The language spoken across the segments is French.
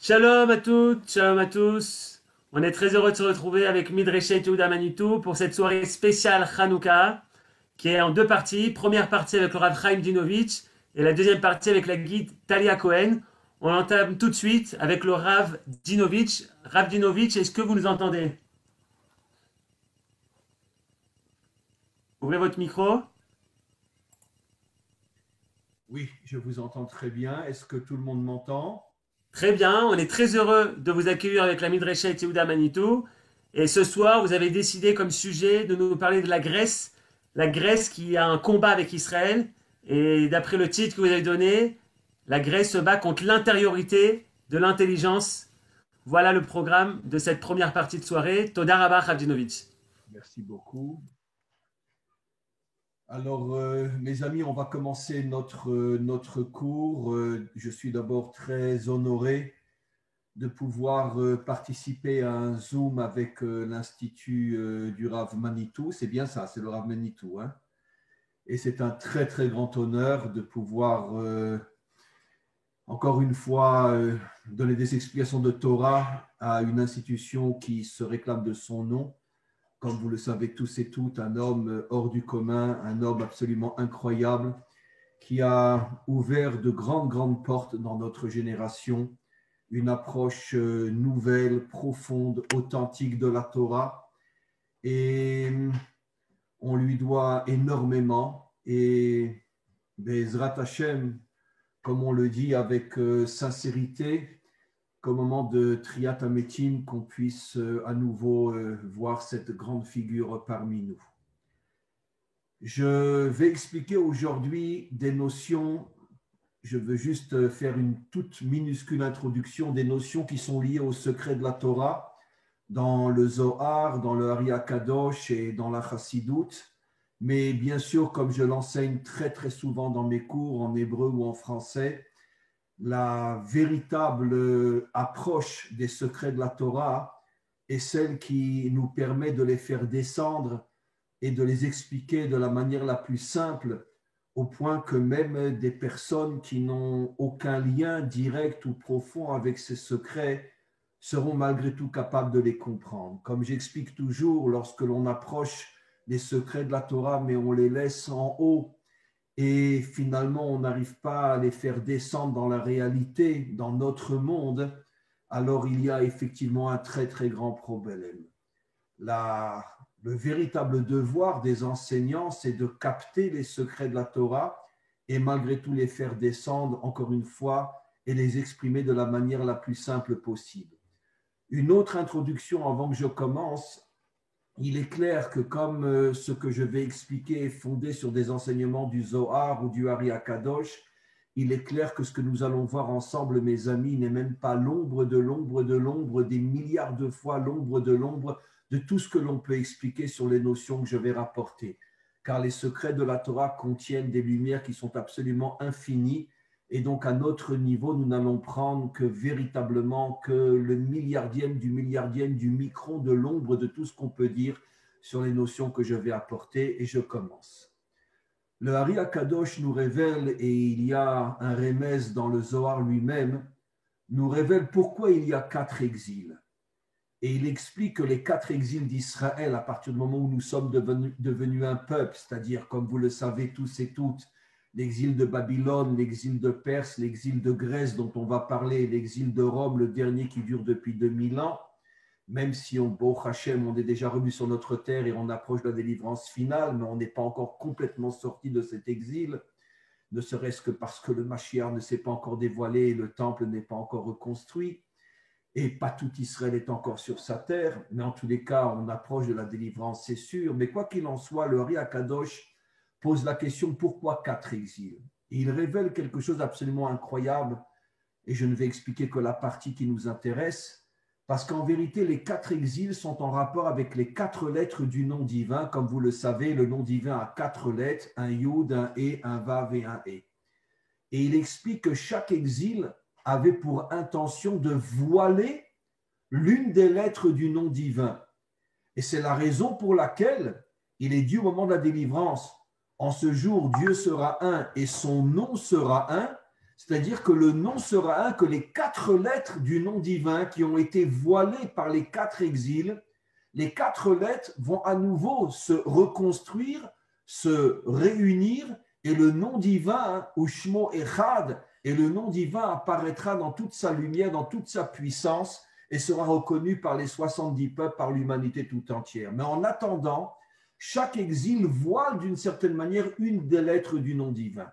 Shalom à toutes, shalom à tous. On est très heureux de se retrouver avec Midreshet Yehuda Manitou pour cette soirée spéciale Hanouka qui est en deux parties. Première partie avec le Rav Chaim Dinovitch et la deuxième partie avec la guide Talia Cohen. On entame tout de suite avec le Rav Dinovitch. Rav Dinovitch, est-ce que vous nous entendez? Ouvrez votre micro. Oui, je vous entends très bien. Est-ce que tout le monde m'entend? Très bien, on est très heureux de vous accueillir avec la Midreshet Yehuda Manitou. Et ce soir, vous avez décidé comme sujet de nous parler de la Grèce qui a un combat avec Israël. Et d'après le titre que vous avez donné, la Grèce se bat contre l'intériorité de l'intelligence. Voilà le programme de cette première partie de soirée. Toda Rabah Ravdinovic. Merci beaucoup. Alors, mes amis, on va commencer notre cours. Je suis d'abord très honoré de pouvoir participer à un Zoom avec l'Institut du Rav Manitou. C'est bien ça, c'est le Rav Manitou, hein? Et c'est un très, très grand honneur de pouvoir, encore une fois, donner des explications de Torah à une institution qui se réclame de son nom. Comme vous le savez tous et toutes, un homme hors du commun, un homme absolument incroyable qui a ouvert de grandes, grandes portes dans notre génération, une approche nouvelle, profonde, authentique de la Torah. Et on lui doit énormément. Et Bezrat Hashem, comme on le dit avec sincérité, qu'au moment de Triat Hametim, qu'on puisse à nouveau voir cette grande figure parmi nous. Je vais expliquer aujourd'hui des notions, je veux juste faire une toute minuscule introduction des notions qui sont liées au secret de la Torah dans le Zohar, dans le Ari Kadosh et dans la Chassidoute. Mais bien sûr, comme je l'enseigne très très souvent dans mes cours en hébreu ou en français, la véritable approche des secrets de la Torah est celle qui nous permet de les faire descendre et de les expliquer de la manière la plus simple, au point que même des personnes qui n'ont aucun lien direct ou profond avec ces secrets seront malgré tout capables de les comprendre. Comme j'explique toujours, lorsque l'on approche les secrets de la Torah, mais on les laisse en haut, et finalement on n'arrive pas à les faire descendre dans la réalité, dans notre monde, alors il y a effectivement un très très grand problème. Le véritable devoir des enseignants, c'est de capter les secrets de la Torah et malgré tout les faire descendre, encore une fois, et les exprimer de la manière la plus simple possible. Une autre introduction avant que je commence. Il est clair que comme ce que je vais expliquer est fondé sur des enseignements du Zohar ou du Ari Kadosh, il est clair que ce que nous allons voir ensemble, mes amis, n'est même pas l'ombre de l'ombre de l'ombre, des milliards de fois l'ombre de tout ce que l'on peut expliquer sur les notions que je vais rapporter. Car les secrets de la Torah contiennent des lumières qui sont absolument infinies. Et donc, à notre niveau, nous n'allons prendre que véritablement que le milliardième du micron de l'ombre de tout ce qu'on peut dire sur les notions que je vais apporter. Et je commence. Le Ari Akadosh nous révèle, et il y a un remez dans le Zohar lui-même, nous révèle pourquoi il y a 4 exils. Et il explique que les 4 exils d'Israël, à partir du moment où nous sommes devenus un peuple, c'est-à-dire, comme vous le savez tous et toutes, l'exil de Babylone, l'exil de Perse, l'exil de Grèce dont on va parler, l'exil de Rome, le dernier qui dure depuis 2000 ans, même si on est déjà revenu sur notre terre et on approche de la délivrance finale, mais on n'est pas encore complètement sorti de cet exil, ne serait-ce que parce que le Mashiach ne s'est pas encore dévoilé et le temple n'est pas encore reconstruit, et pas tout Israël est encore sur sa terre, mais en tous les cas, on approche de la délivrance, c'est sûr. Mais quoi qu'il en soit, le Ari Akadosh pose la question pourquoi 4 exils. Et il révèle quelque chose d'absolument incroyable, et je ne vais expliquer que la partie qui nous intéresse, parce qu'en vérité, les 4 exils sont en rapport avec les 4 lettres du nom divin. Comme vous le savez, le nom divin a 4 lettres, un Yud, un E, un Vav et un E. Et il explique que chaque exil avait pour intention de voiler l'une des lettres du nom divin. Et c'est la raison pour laquelle il est dit au moment de la délivrance, en ce jour, Dieu sera un et son nom sera un. C'est-à-dire que le nom sera un, que les 4 lettres du nom divin qui ont été voilées par les 4 exils, les 4 lettres vont à nouveau se reconstruire, se réunir, et le nom divin, Ushmo Echad, et le nom divin apparaîtra dans toute sa lumière, dans toute sa puissance, et sera reconnu par les 70 peuples, par l'humanité tout entière. Mais en attendant, chaque exil voile d'une certaine manière une des lettres du nom divin.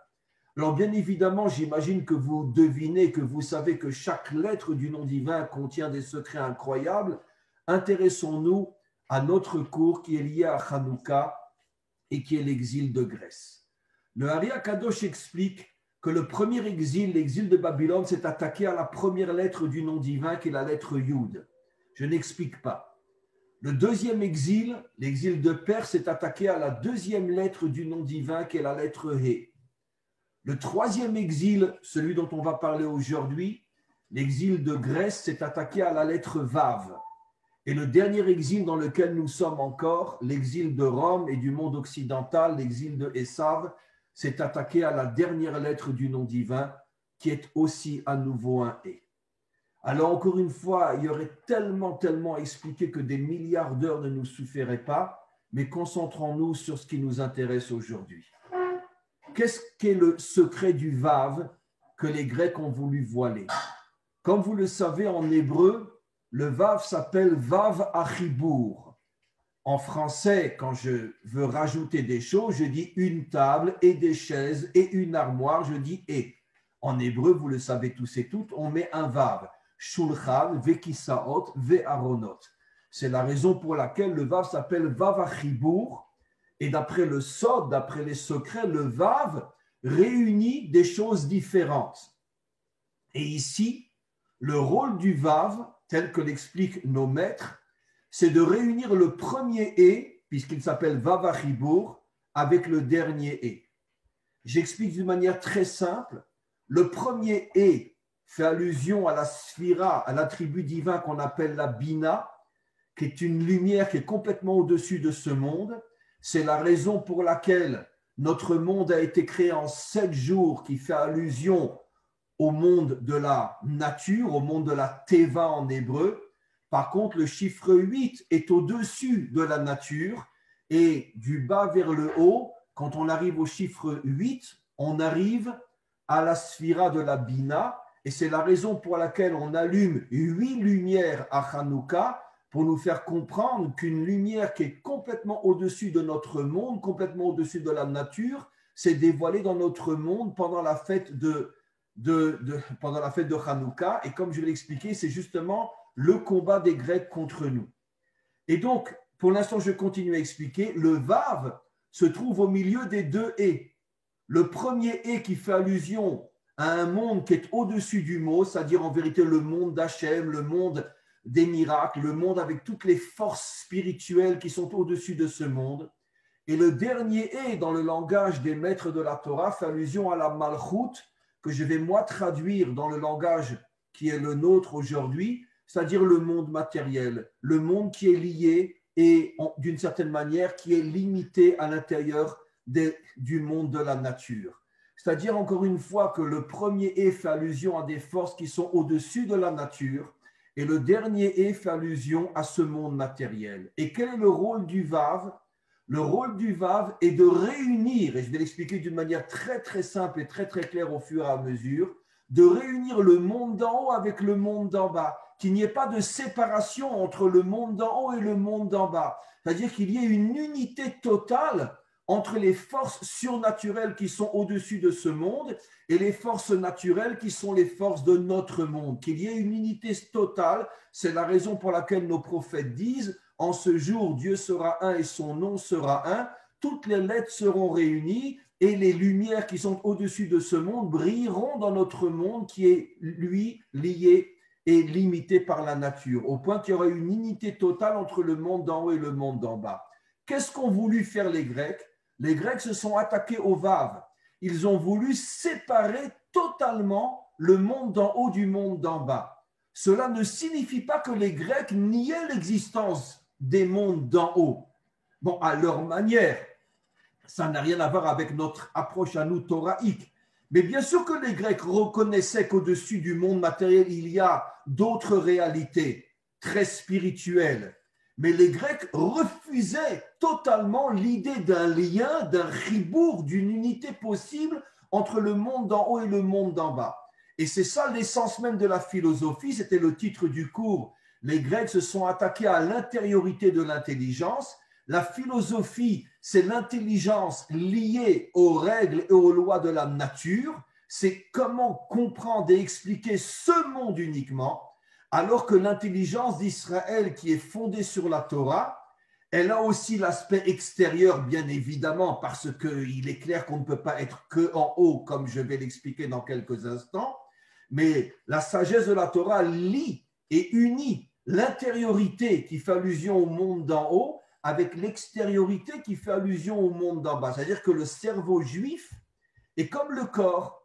Alors bien évidemment, j'imagine que vous devinez, que vous savez que chaque lettre du nom divin contient des secrets incroyables. Intéressons-nous à notre cours qui est lié à Hanouka et qui est l'exil de Grèce. Le Ari Akadosh explique que le premier exil, l'exil de Babylone, s'est attaqué à la première lettre du nom divin qui est la lettre Yud. Je n'explique pas. Le deuxième exil, l'exil de Perse, s'est attaqué à la deuxième lettre du nom divin qui est la lettre He. Le troisième exil, celui dont on va parler aujourd'hui, l'exil de Grèce, s'est attaqué à la lettre Vav. Et le dernier exil dans lequel nous sommes encore, l'exil de Rome et du monde occidental, l'exil de Esav, s'est attaqué à la dernière lettre du nom divin, qui est aussi à nouveau un E. Alors encore une fois, il y aurait tellement à expliquer que des milliards d'heures ne nous suffiraient pas, mais concentrons-nous sur ce qui nous intéresse aujourd'hui. Qu'est-ce qu'est le secret du Vav que les Grecs ont voulu voiler? Comme vous le savez, en hébreu, le Vav s'appelle Vav Achibour. En français, quand je veux rajouter des choses, je dis une table et des chaises et une armoire, je dis et. En hébreu, vous le savez tous et toutes, on met un Vav. Shulchan, Vekisaot, Ve'aronot. C'est la raison pour laquelle le Vav s'appelle Vav Achibour. Et d'après le Sod, d'après les secrets, le Vav réunit des choses différentes. Et ici, le rôle du Vav, tel que l'expliquent nos maîtres, c'est de réunir le premier E, puisqu'il s'appelle Vav Achibour, avec le dernier E. J'explique d'une manière très simple. Le premier E fait allusion à la sphira, à l'attribut divin qu'on appelle la Bina, qui est une lumière qui est complètement au-dessus de ce monde. C'est la raison pour laquelle notre monde a été créé en 7 jours, qui fait allusion au monde de la nature, au monde de la Teva en hébreu. Par contre, le chiffre 8 est au-dessus de la nature et du bas vers le haut, quand on arrive au chiffre 8, on arrive à la sphira de la Bina et c'est la raison pour laquelle on allume 8 lumières à Hanouka pour nous faire comprendre qu'une lumière qui est complètement au-dessus de notre monde, complètement au-dessus de la nature, s'est dévoilée dans notre monde pendant la fête pendant la fête de Hanouka. Et comme je vais l'expliquer, c'est justement le combat des Grecs contre nous. Et donc, pour l'instant, je continue à expliquer. Le Vav se trouve au milieu des 2 E. Le premier E qui fait allusion à un monde qui est au-dessus du mot, c'est-à-dire en vérité le monde d'Hachem, le monde des miracles, le monde avec toutes les forces spirituelles qui sont au-dessus de ce monde. Et le dernier E dans le langage des maîtres de la Torah fait allusion à la Malchut, que je vais moi traduire dans le langage qui est le nôtre aujourd'hui, c'est-à-dire le monde matériel, le monde qui est lié et d'une certaine manière qui est limité à l'intérieur du monde de la nature. C'est-à-dire encore une fois que le premier E fait allusion à des forces qui sont au-dessus de la nature et le dernier E fait allusion à ce monde matériel. Et quel est le rôle du Vav? Le rôle du Vav est de réunir, et je vais l'expliquer d'une manière très simple et très claire au fur et à mesure, de réunir le monde d'en haut avec le monde d'en bas, qu'il n'y ait pas de séparation entre le monde d'en haut et le monde d'en bas. C'est-à-dire qu'il y ait une unité totale entre les forces surnaturelles qui sont au-dessus de ce monde et les forces naturelles qui sont les forces de notre monde. Qu'il y ait une unité totale, c'est la raison pour laquelle nos prophètes disent « En ce jour, Dieu sera un et son nom sera un ». Toutes les lettres seront réunies et les lumières qui sont au-dessus de ce monde brilleront dans notre monde qui est, lui, lié et limité par la nature, au point qu'il y aura une unité totale entre le monde d'en haut et le monde d'en bas. Qu'est-ce qu'ont voulu faire les Grecs? Les Grecs se sont attaqués au Vav. Ils ont voulu séparer totalement le monde d'en haut du monde d'en bas. Cela ne signifie pas que les Grecs niaient l'existence des mondes d'en haut. Bon, à leur manière, ça n'a rien à voir avec notre approche à nous thoraïque. Mais bien sûr que les Grecs reconnaissaient qu'au-dessus du monde matériel, il y a d'autres réalités très spirituelles. Mais les Grecs refusaient totalement l'idée d'un lien, d'un ribour, d'une unité possible entre le monde d'en haut et le monde d'en bas. Et c'est ça l'essence même de la philosophie, c'était le titre du cours. Les Grecs se sont attaqués à l'intériorité de l'intelligence. La philosophie, c'est l'intelligence liée aux règles et aux lois de la nature. C'est comment comprendre et expliquer ce monde uniquement, alors que l'intelligence d'Israël, qui est fondée sur la Torah, elle a aussi l'aspect extérieur, bien évidemment, parce qu'il est clair qu'on ne peut pas être que en haut, comme je vais l'expliquer dans quelques instants. Mais la sagesse de la Torah lie et unit l'intériorité qui fait allusion au monde d'en haut avec l'extériorité qui fait allusion au monde d'en bas. C'est-à-dire que le cerveau juif est comme le corps.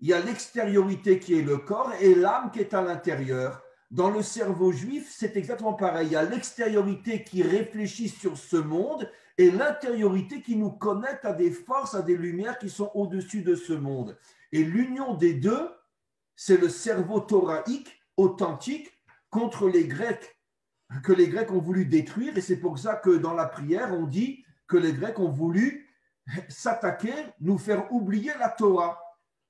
Il y a l'extériorité qui est le corps et l'âme qui est à l'intérieur. Dans le cerveau juif, c'est exactement pareil. Il y a l'extériorité qui réfléchit sur ce monde et l'intériorité qui nous connecte à des forces, à des lumières qui sont au-dessus de ce monde. Et l'union des deux, c'est le cerveau thoraïque authentique contre les Grecs, que les Grecs ont voulu détruire. Et c'est pour ça que dans la prière, on dit que les Grecs ont voulu s'attaquer, nous faire oublier la Torah.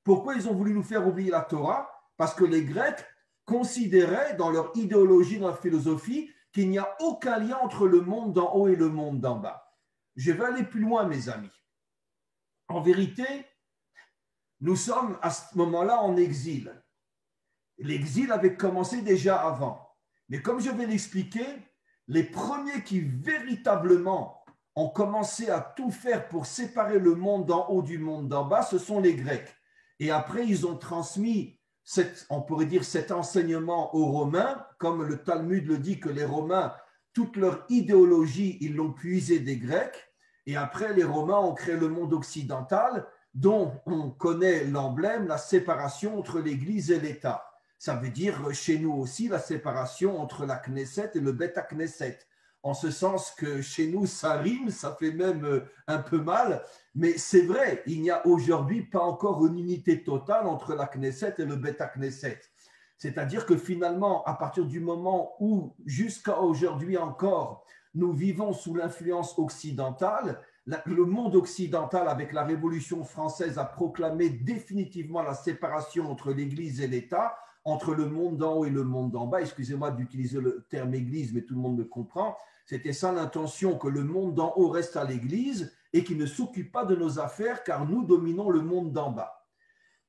Pourquoi ils ont voulu nous faire oublier la Torah? Parce que les Grecs considéraient dans leur idéologie, dans leur philosophie, qu'il n'y a aucun lien entre le monde d'en haut et le monde d'en bas. Je vais aller plus loin, mes amis. En vérité, nous sommes à ce moment-là en exil. L'exil avait commencé déjà avant. Mais comme je vais l'expliquer, les premiers qui véritablement ont commencé à tout faire pour séparer le monde d'en haut du monde d'en bas, ce sont les Grecs. Et après, ils ont transmis, on pourrait dire, cet enseignement aux Romains, comme le Talmud le dit, que les Romains, toute leur idéologie, ils l'ont puisée des Grecs. Et après, les Romains ont créé le monde occidental, dont on connaît l'emblème, la séparation entre l'Église et l'État. Ça veut dire chez nous aussi la séparation entre la Knesset et le Bet Knesset. En ce sens que chez nous, ça rime, ça fait même un peu mal, mais c'est vrai, il n'y a aujourd'hui pas encore une unité totale entre la Knesset et le Bet Knesset. C'est-à-dire que finalement, à partir du moment où, jusqu'à aujourd'hui encore, nous vivons sous l'influence occidentale, le monde occidental, avec la Révolution française, a proclamé définitivement la séparation entre l'Église et l'État, entre le monde d'en haut et le monde d'en bas. Excusez-moi d'utiliser le terme Église, mais tout le monde le comprend. C'était ça l'intention, que le monde d'en haut reste à l'Église et qu'il ne s'occupe pas de nos affaires, car nous dominons le monde d'en bas.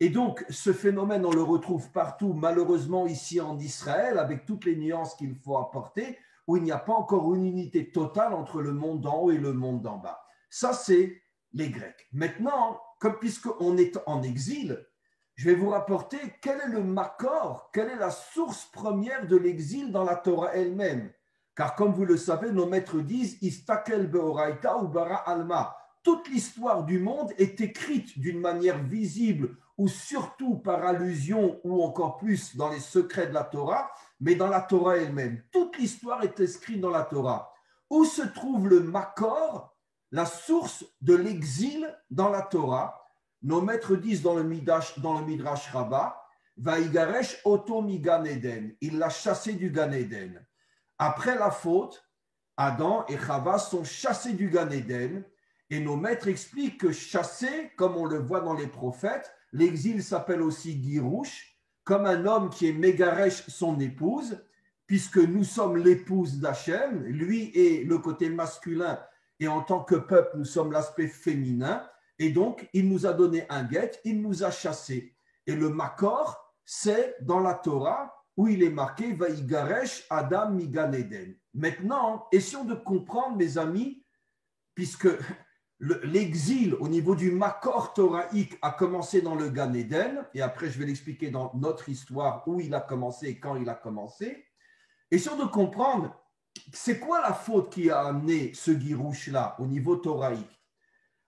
Et donc, ce phénomène, on le retrouve partout, malheureusement ici en Israël, avec toutes les nuances qu'il faut apporter, où il n'y a pas encore une unité totale entre le monde d'en haut et le monde d'en bas. Ça, c'est les Grecs. Maintenant, comme puisqu'on est en exil, je vais vous rapporter quel est le makor, quelle est la source première de l'exil dans la Torah elle-même. Car comme vous le savez, nos maîtres disent « Istakel beoraita ou bara alma ». Toute l'histoire du monde est écrite d'une manière visible ou surtout par allusion ou encore plus dans les secrets de la Torah, mais dans la Torah elle-même. Toute l'histoire est écrite dans la Torah. Où se trouve le makor, la source de l'exil dans la Torah? Nos maîtres disent dans le Midrash Rabbah, Vaïgaresh Oto mi Gan Eden. Il l'a chassé du Gan Eden. Après la faute, Adam et Chava sont chassés du Gan Eden. Et nos maîtres expliquent que chasser, comme on le voit dans les prophètes, l'exil s'appelle aussi Girouche, comme un homme qui est Mégaresh son épouse, puisque nous sommes l'épouse d'Hachem, lui est le côté masculin, et en tant que peuple, nous sommes l'aspect féminin. Et donc, il nous a donné un guet, il nous a chassés. Et le makor, c'est dans la Torah, où il est marqué « Vaïgaresh Adam mi Gan Eden ». Maintenant, essayons de comprendre, mes amis, puisque l'exil au niveau du makor thoraïque a commencé dans le Gan Eden, et après je vais l'expliquer dans notre histoire où il a commencé et quand il a commencé. Essayons de comprendre, c'est quoi la faute qui a amené ce girouche-là au niveau thoraïque?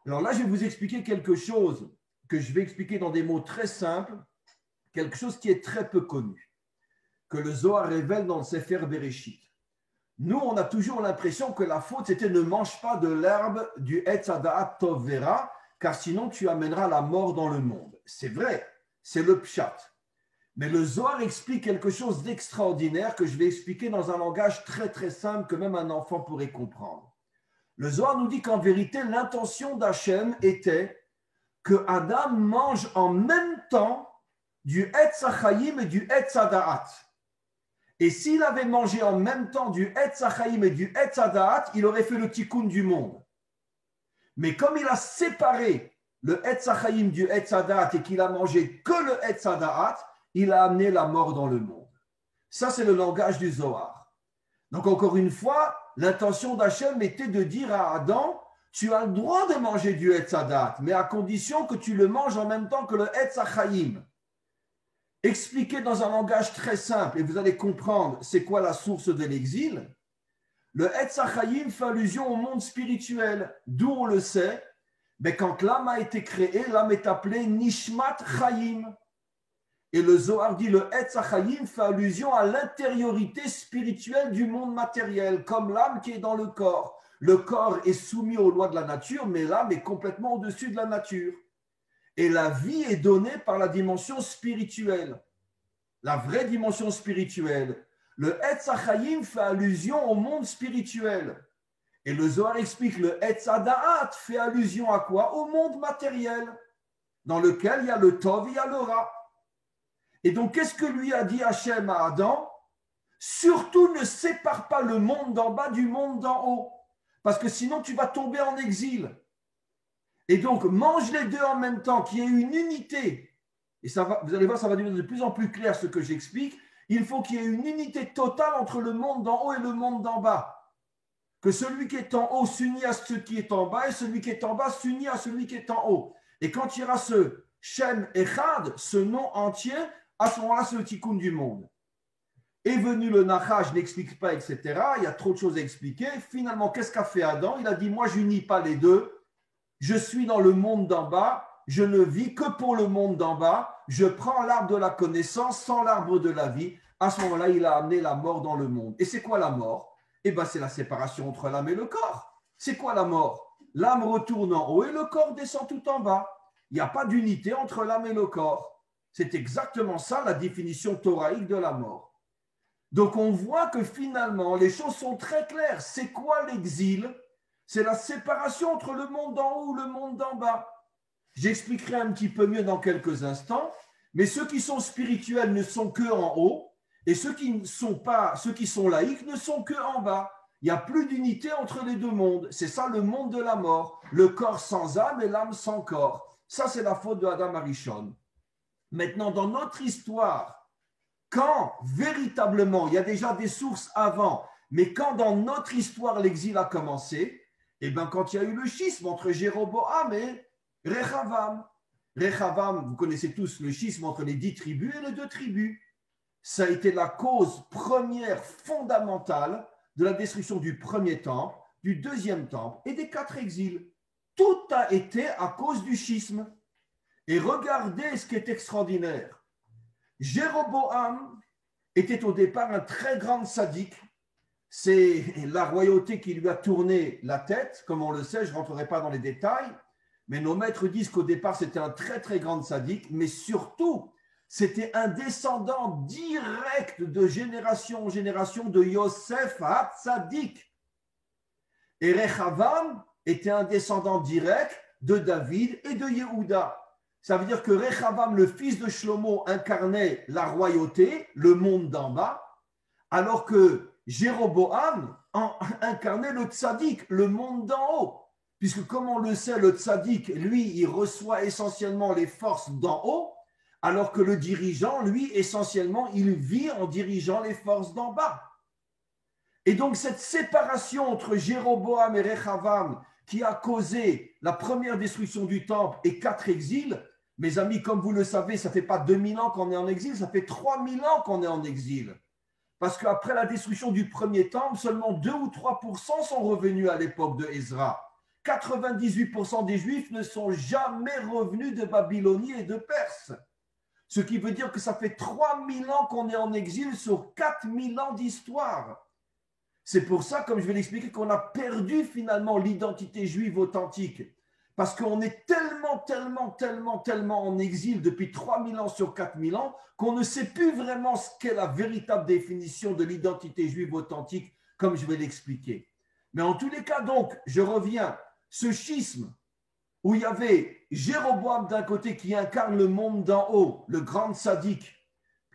Alors là, je vais vous expliquer quelque chose que je vais expliquer dans des mots très simples, quelque chose qui est très peu connu, que le Zohar révèle dans le Sefer Bereshit. Nous, on a toujours l'impression que la faute, c'était ne mange pas de l'herbe du Etz Hadaat Tov Vera, car sinon tu amèneras la mort dans le monde. C'est vrai, c'est le pshat. Mais le Zohar explique quelque chose d'extraordinaire que je vais expliquer dans un langage très très simple que même un enfant pourrait comprendre. Le Zohar nous dit qu'en vérité, l'intention d'Hachem était que Adam mange en même temps du Etz HaChaim et du Etz HaDa'at. Et s'il avait mangé en même temps du Etz HaChaim et du Etz HaDa'at, il aurait fait le tikkun du monde. Mais comme il a séparé le Etz HaChaim du Etz HaDa'at et qu'il a mangé que le Etz HaDa'at, il a amené la mort dans le monde. Ça, c'est le langage du Zohar. Donc, encore une fois, l'intention d'Hachem était de dire à Adam, tu as le droit de manger du Etz HaDa'at, mais à condition que tu le manges en même temps que le Etz HaChaim. Expliqué dans un langage très simple, et vous allez comprendre c'est quoi la source de l'exil. Le Etz HaChaim fait allusion au monde spirituel, d'où on le sait, mais quand l'âme a été créée, l'âme est appelée Nishmat Chaim. Et le Zohar dit le Etz HaChaim fait allusion à l'intériorité spirituelle du monde matériel, comme l'âme qui est dans le corps. Le corps est soumis aux lois de la nature, mais l'âme est complètement au-dessus de la nature. Et la vie est donnée par la dimension spirituelle, la vraie dimension spirituelle. Le Etz HaChaim fait allusion au monde spirituel. Et le Zohar explique le Etz HaDa'at fait allusion à quoi? Au monde matériel, dans lequel il y a le Tov et il y a le Ra. Et donc, qu'est-ce que lui a dit Hachem à Adam? Surtout ne sépare pas le monde d'en bas du monde d'en haut, parce que sinon tu vas tomber en exil. Et donc, mange les deux en même temps, qu'il y ait une unité. Et ça va, vous allez voir, ça va devenir de plus en plus clair ce que j'explique. Il faut qu'il y ait une unité totale entre le monde d'en haut et le monde d'en bas. Que celui qui est en haut s'unit à ce qui est en bas et celui qui est en bas s'unit à celui qui est en haut. Et quand il y aura ce Shem Echad, ce nom entier, à ce moment-là, c'est le tikkun du monde. Est venu le Nachash, je n'explique pas, etc. Il y a trop de choses à expliquer. Finalement, qu'est-ce qu'a fait Adam? Il a dit, moi, je n'unis pas les deux. Je suis dans le monde d'en bas. Je ne vis que pour le monde d'en bas. Je prends l'arbre de la connaissance sans l'arbre de la vie. À ce moment-là, il a amené la mort dans le monde. Et c'est quoi la mort? Eh bien, c'est la séparation entre l'âme et le corps. C'est quoi la mort? L'âme retourne en haut et le corps descend tout en bas. Il n'y a pas d'unité entre l'âme et le corps. C'est exactement ça la définition thoraïque de la mort. Donc on voit que finalement les choses sont très claires. C'est quoi l'exil? C'est la séparation entre le monde d'en haut et le monde d'en bas. J'expliquerai un petit peu mieux dans quelques instants, mais ceux qui sont spirituels ne sont que en haut et ceux qui ne sont pas, ceux qui sont laïcs ne sont que en bas. Il n'y a plus d'unité entre les deux mondes. C'est ça le monde de la mort. Le corps sans âme et l'âme sans corps. Ça, c'est la faute de Adam Arishon. Maintenant, dans notre histoire, quand véritablement, il y a déjà des sources avant, mais quand dans notre histoire l'exil a commencé, eh bien quand il y a eu le schisme entre Jéroboam et Rechavam. Rechavam, vous connaissez tous le schisme entre les 10 tribus et les 2 tribus. Ça a été la cause première fondamentale de la destruction du premier temple, du deuxième temple et des 4 exils. Tout a été à cause du schisme. Et regardez ce qui est extraordinaire. Jéroboam était au départ un très grand sadique. C'est la royauté qui lui a tourné la tête, comme on le sait, je ne rentrerai pas dans les détails, mais nos maîtres disent qu'au départ c'était un très très grand sadique, mais surtout c'était un descendant direct de génération en génération de Yosef Hatzadik. Et Rechavam était un descendant direct de David et de Yehuda. Ça veut dire que Rechavam, le fils de Shlomo, incarnait la royauté, le monde d'en bas, alors que Jéroboam incarnait le tzaddik, le monde d'en haut. Puisque comme on le sait, le tzaddik, lui, il reçoit essentiellement les forces d'en haut, alors que le dirigeant, lui, essentiellement, il vit en dirigeant les forces d'en bas. Et donc cette séparation entre Jéroboam et Rechavam, qui a causé la première destruction du temple et 4 exils, mes amis, comme vous le savez, ça ne fait pas 2000 ans qu'on est en exil, ça fait 3000 ans qu'on est en exil. Parce qu'après la destruction du premier temple, seulement 2 ou 3% sont revenus à l'époque de Ezra. 98% des Juifs ne sont jamais revenus de Babylonie et de Perse. Ce qui veut dire que ça fait 3000 ans qu'on est en exil sur 4000 ans d'histoire. C'est pour ça, comme je vais l'expliquer, qu'on a perdu finalement l'identité juive authentique. parce qu'on est tellement en exil depuis 3000 ans sur 4000 ans qu'on ne sait plus vraiment ce qu'est la véritable définition de l'identité juive authentique, comme je vais l'expliquer. Mais en tous les cas, donc, je reviens, ce schisme où il y avait Jéroboam d'un côté qui incarne le monde d'en haut, le grand sadique,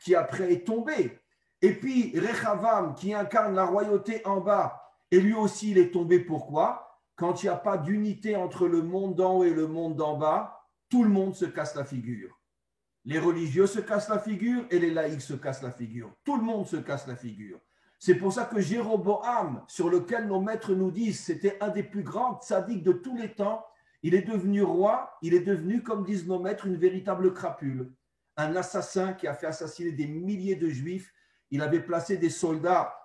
qui après est tombé, et puis Rechavam qui incarne la royauté en bas, et lui aussi il est tombé. Pourquoi? Quand il n'y a pas d'unité entre le monde d'en haut et le monde d'en bas, tout le monde se casse la figure. Les religieux se cassent la figure et les laïcs se cassent la figure. Tout le monde se casse la figure. C'est pour ça que Jéroboam, sur lequel nos maîtres nous disent c'était un des plus grands tzaddiks de tous les temps, il est devenu roi, il est devenu, comme disent nos maîtres, une véritable crapule. Un assassin qui a fait assassiner des milliers de juifs. Il avait placé des soldats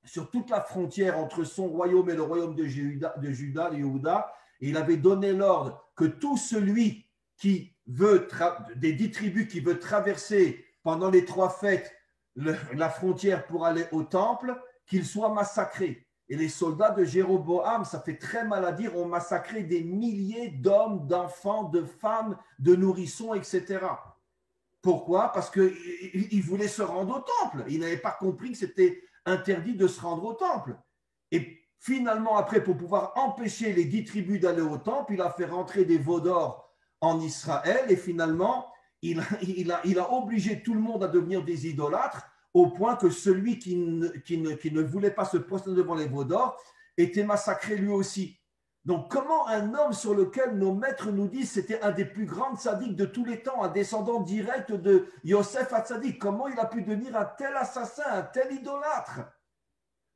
sur toute la frontière entre son royaume et le royaume de Juda, de Yehuda, et il avait donné l'ordre que tout celui qui veut, des 10 tribus qui veut traverser pendant les 3 fêtes la frontière pour aller au temple, qu'il soit massacré. Et les soldats de Jéroboam, ça fait très mal à dire, ont massacré des milliers d'hommes, d'enfants, de femmes, de nourrissons, etc. Pourquoi? Parce qu'ils voulaient se rendre au temple. Ils n'avaient pas compris que c'était interdit de se rendre au temple. Et finalement, après, pour pouvoir empêcher les 10 tribus d'aller au temple, il a fait rentrer des veaux d'or en Israël et finalement, il a obligé tout le monde à devenir des idolâtres au point que celui qui ne voulait pas se poster devant les veaux d'or était massacré lui aussi. Donc, comment un homme sur lequel nos maîtres nous disent c'était un des plus grands tzaddiks de tous les temps, un descendant direct de Yosef HaTzadik, comment il a pu devenir un tel assassin, un tel idolâtre?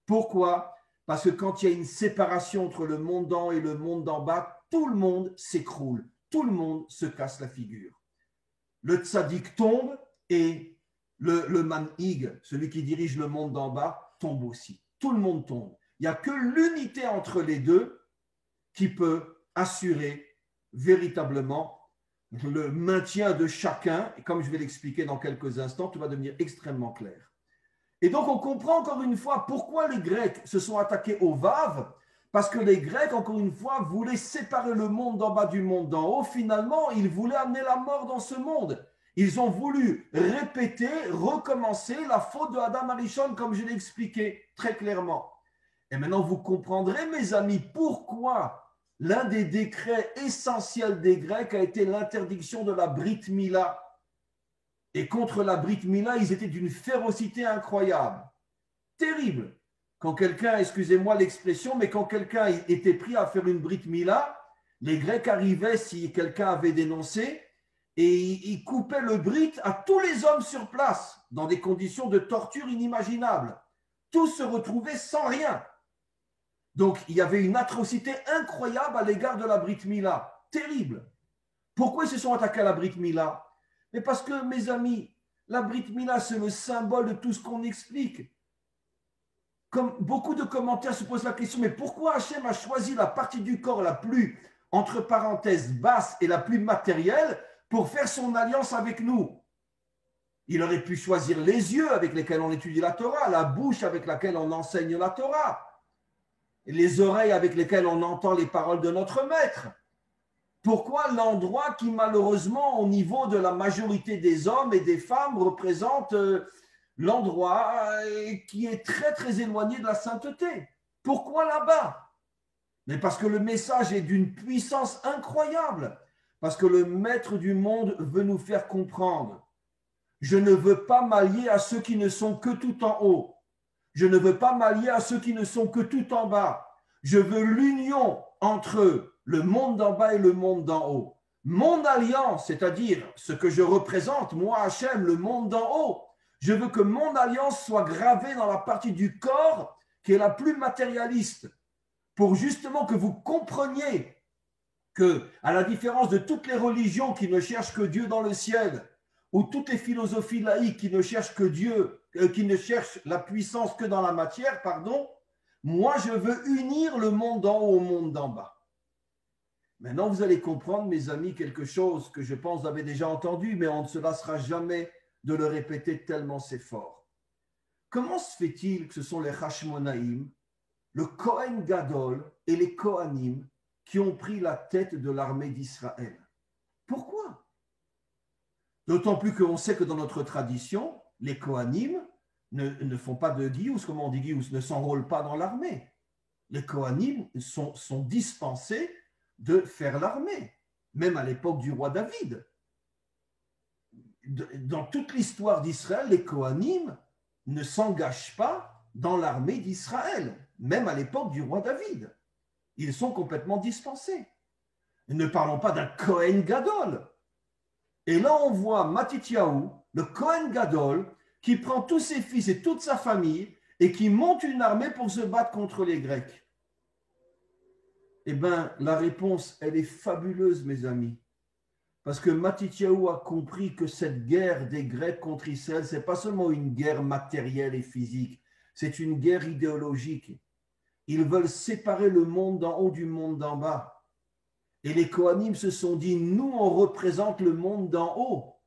Pourquoi? Parce que quand il y a une séparation entre le monde d'en haut et le monde d'en bas, tout le monde s'écroule, tout le monde se casse la figure. Le tzaddik tombe et le manhig, celui qui dirige le monde d'en bas, tombe aussi. Tout le monde tombe. Il n'y a que l'unité entre les deux qui peut assurer véritablement le maintien de chacun. Et comme je vais l'expliquer dans quelques instants, tout va devenir extrêmement clair. Et donc, on comprend encore une fois pourquoi les Grecs se sont attaqués au Vav, parce que les Grecs, encore une fois, voulaient séparer le monde d'en bas du monde d'en haut. Finalement, ils voulaient amener la mort dans ce monde. Ils ont voulu répéter, recommencer la faute de Adam Arishon, comme je l'ai expliqué très clairement. Et maintenant, vous comprendrez, mes amis, pourquoi l'un des décrets essentiels des Grecs a été l'interdiction de la Brit Mila. Et contre la Brit Mila, ils étaient d'une férocité incroyable. Terrible. Quand quelqu'un, excusez-moi l'expression, mais quand quelqu'un était pris à faire une Brit Mila, les Grecs arrivaient, si quelqu'un avait dénoncé, et ils coupaient le Brit à tous les hommes sur place, dans des conditions de torture inimaginables. Tous se retrouvaient sans rien. Donc, il y avait une atrocité incroyable à l'égard de la Brit Mila. Terrible. Pourquoi ils se sont attaqués à la Brit Mila? Mais parce que, mes amis, la Brit Mila, c'est le symbole de tout ce qu'on explique. Comme beaucoup de commentaires se posent la question, mais pourquoi Hachem a choisi la partie du corps la plus, entre parenthèses, basse et la plus matérielle pour faire son alliance avec nous? Il aurait pu choisir les yeux avec lesquels on étudie la Torah, la bouche avec laquelle on enseigne la Torah, et les oreilles avec lesquelles on entend les paroles de notre maître. Pourquoi l'endroit qui, malheureusement, au niveau de la majorité des hommes et des femmes, représente l'endroit qui est très, très éloigné de la sainteté? Pourquoi là-bas? Mais parce que le message est d'une puissance incroyable. Parce que le maître du monde veut nous faire comprendre. Je ne veux pas m'allier à ceux qui ne sont que tout en haut. Je ne veux pas m'allier à ceux qui ne sont que tout en bas. Je veux l'union entre le monde d'en bas et le monde d'en haut. Mon alliance, c'est-à-dire ce que je représente, moi Hachem, le monde d'en haut, je veux que mon alliance soit gravée dans la partie du corps qui est la plus matérialiste, pour justement que vous compreniez que, à la différence de toutes les religions qui ne cherchent que Dieu dans le ciel, ou toutes les philosophies laïques qui ne cherchent que Dieu, qui ne cherchent la puissance que dans la matière, pardon, moi je veux unir le monde d'en haut au monde d'en bas. Maintenant, vous allez comprendre, mes amis, quelque chose que je pense vous avez déjà entendu, mais on ne se lassera jamais de le répéter tellement c'est fort. Comment se fait-il que ce sont les Hashmonaïm, le Kohen Gadol et les Kohanim qui ont pris la tête de l'armée d'Israël. Pourquoi? D'autant plus qu'on sait que dans notre tradition, les Kohanim ne font pas de gius, comment on dit gius, ne s'enrôlent pas dans l'armée. Les Kohanim sont dispensés de faire l'armée, même à l'époque du roi David. Dans toute l'histoire d'Israël, les Kohanim ne s'engagent pas dans l'armée d'Israël, même à l'époque du roi David. Ils sont complètement dispensés. Ne parlons pas d'un Kohen Gadol. Et là, on voit Matityahu, le Kohen Gadol, qui prend tous ses fils et toute sa famille et qui monte une armée pour se battre contre les Grecs. Eh bien, la réponse, elle est fabuleuse, mes amis. Parce que Matityahu a compris que cette guerre des Grecs contre Israël, ce n'est pas seulement une guerre matérielle et physique, c'est une guerre idéologique. Ils veulent séparer le monde d'en haut du monde d'en bas. Et les Kohanim se sont dit, nous, on représente le monde d'en haut.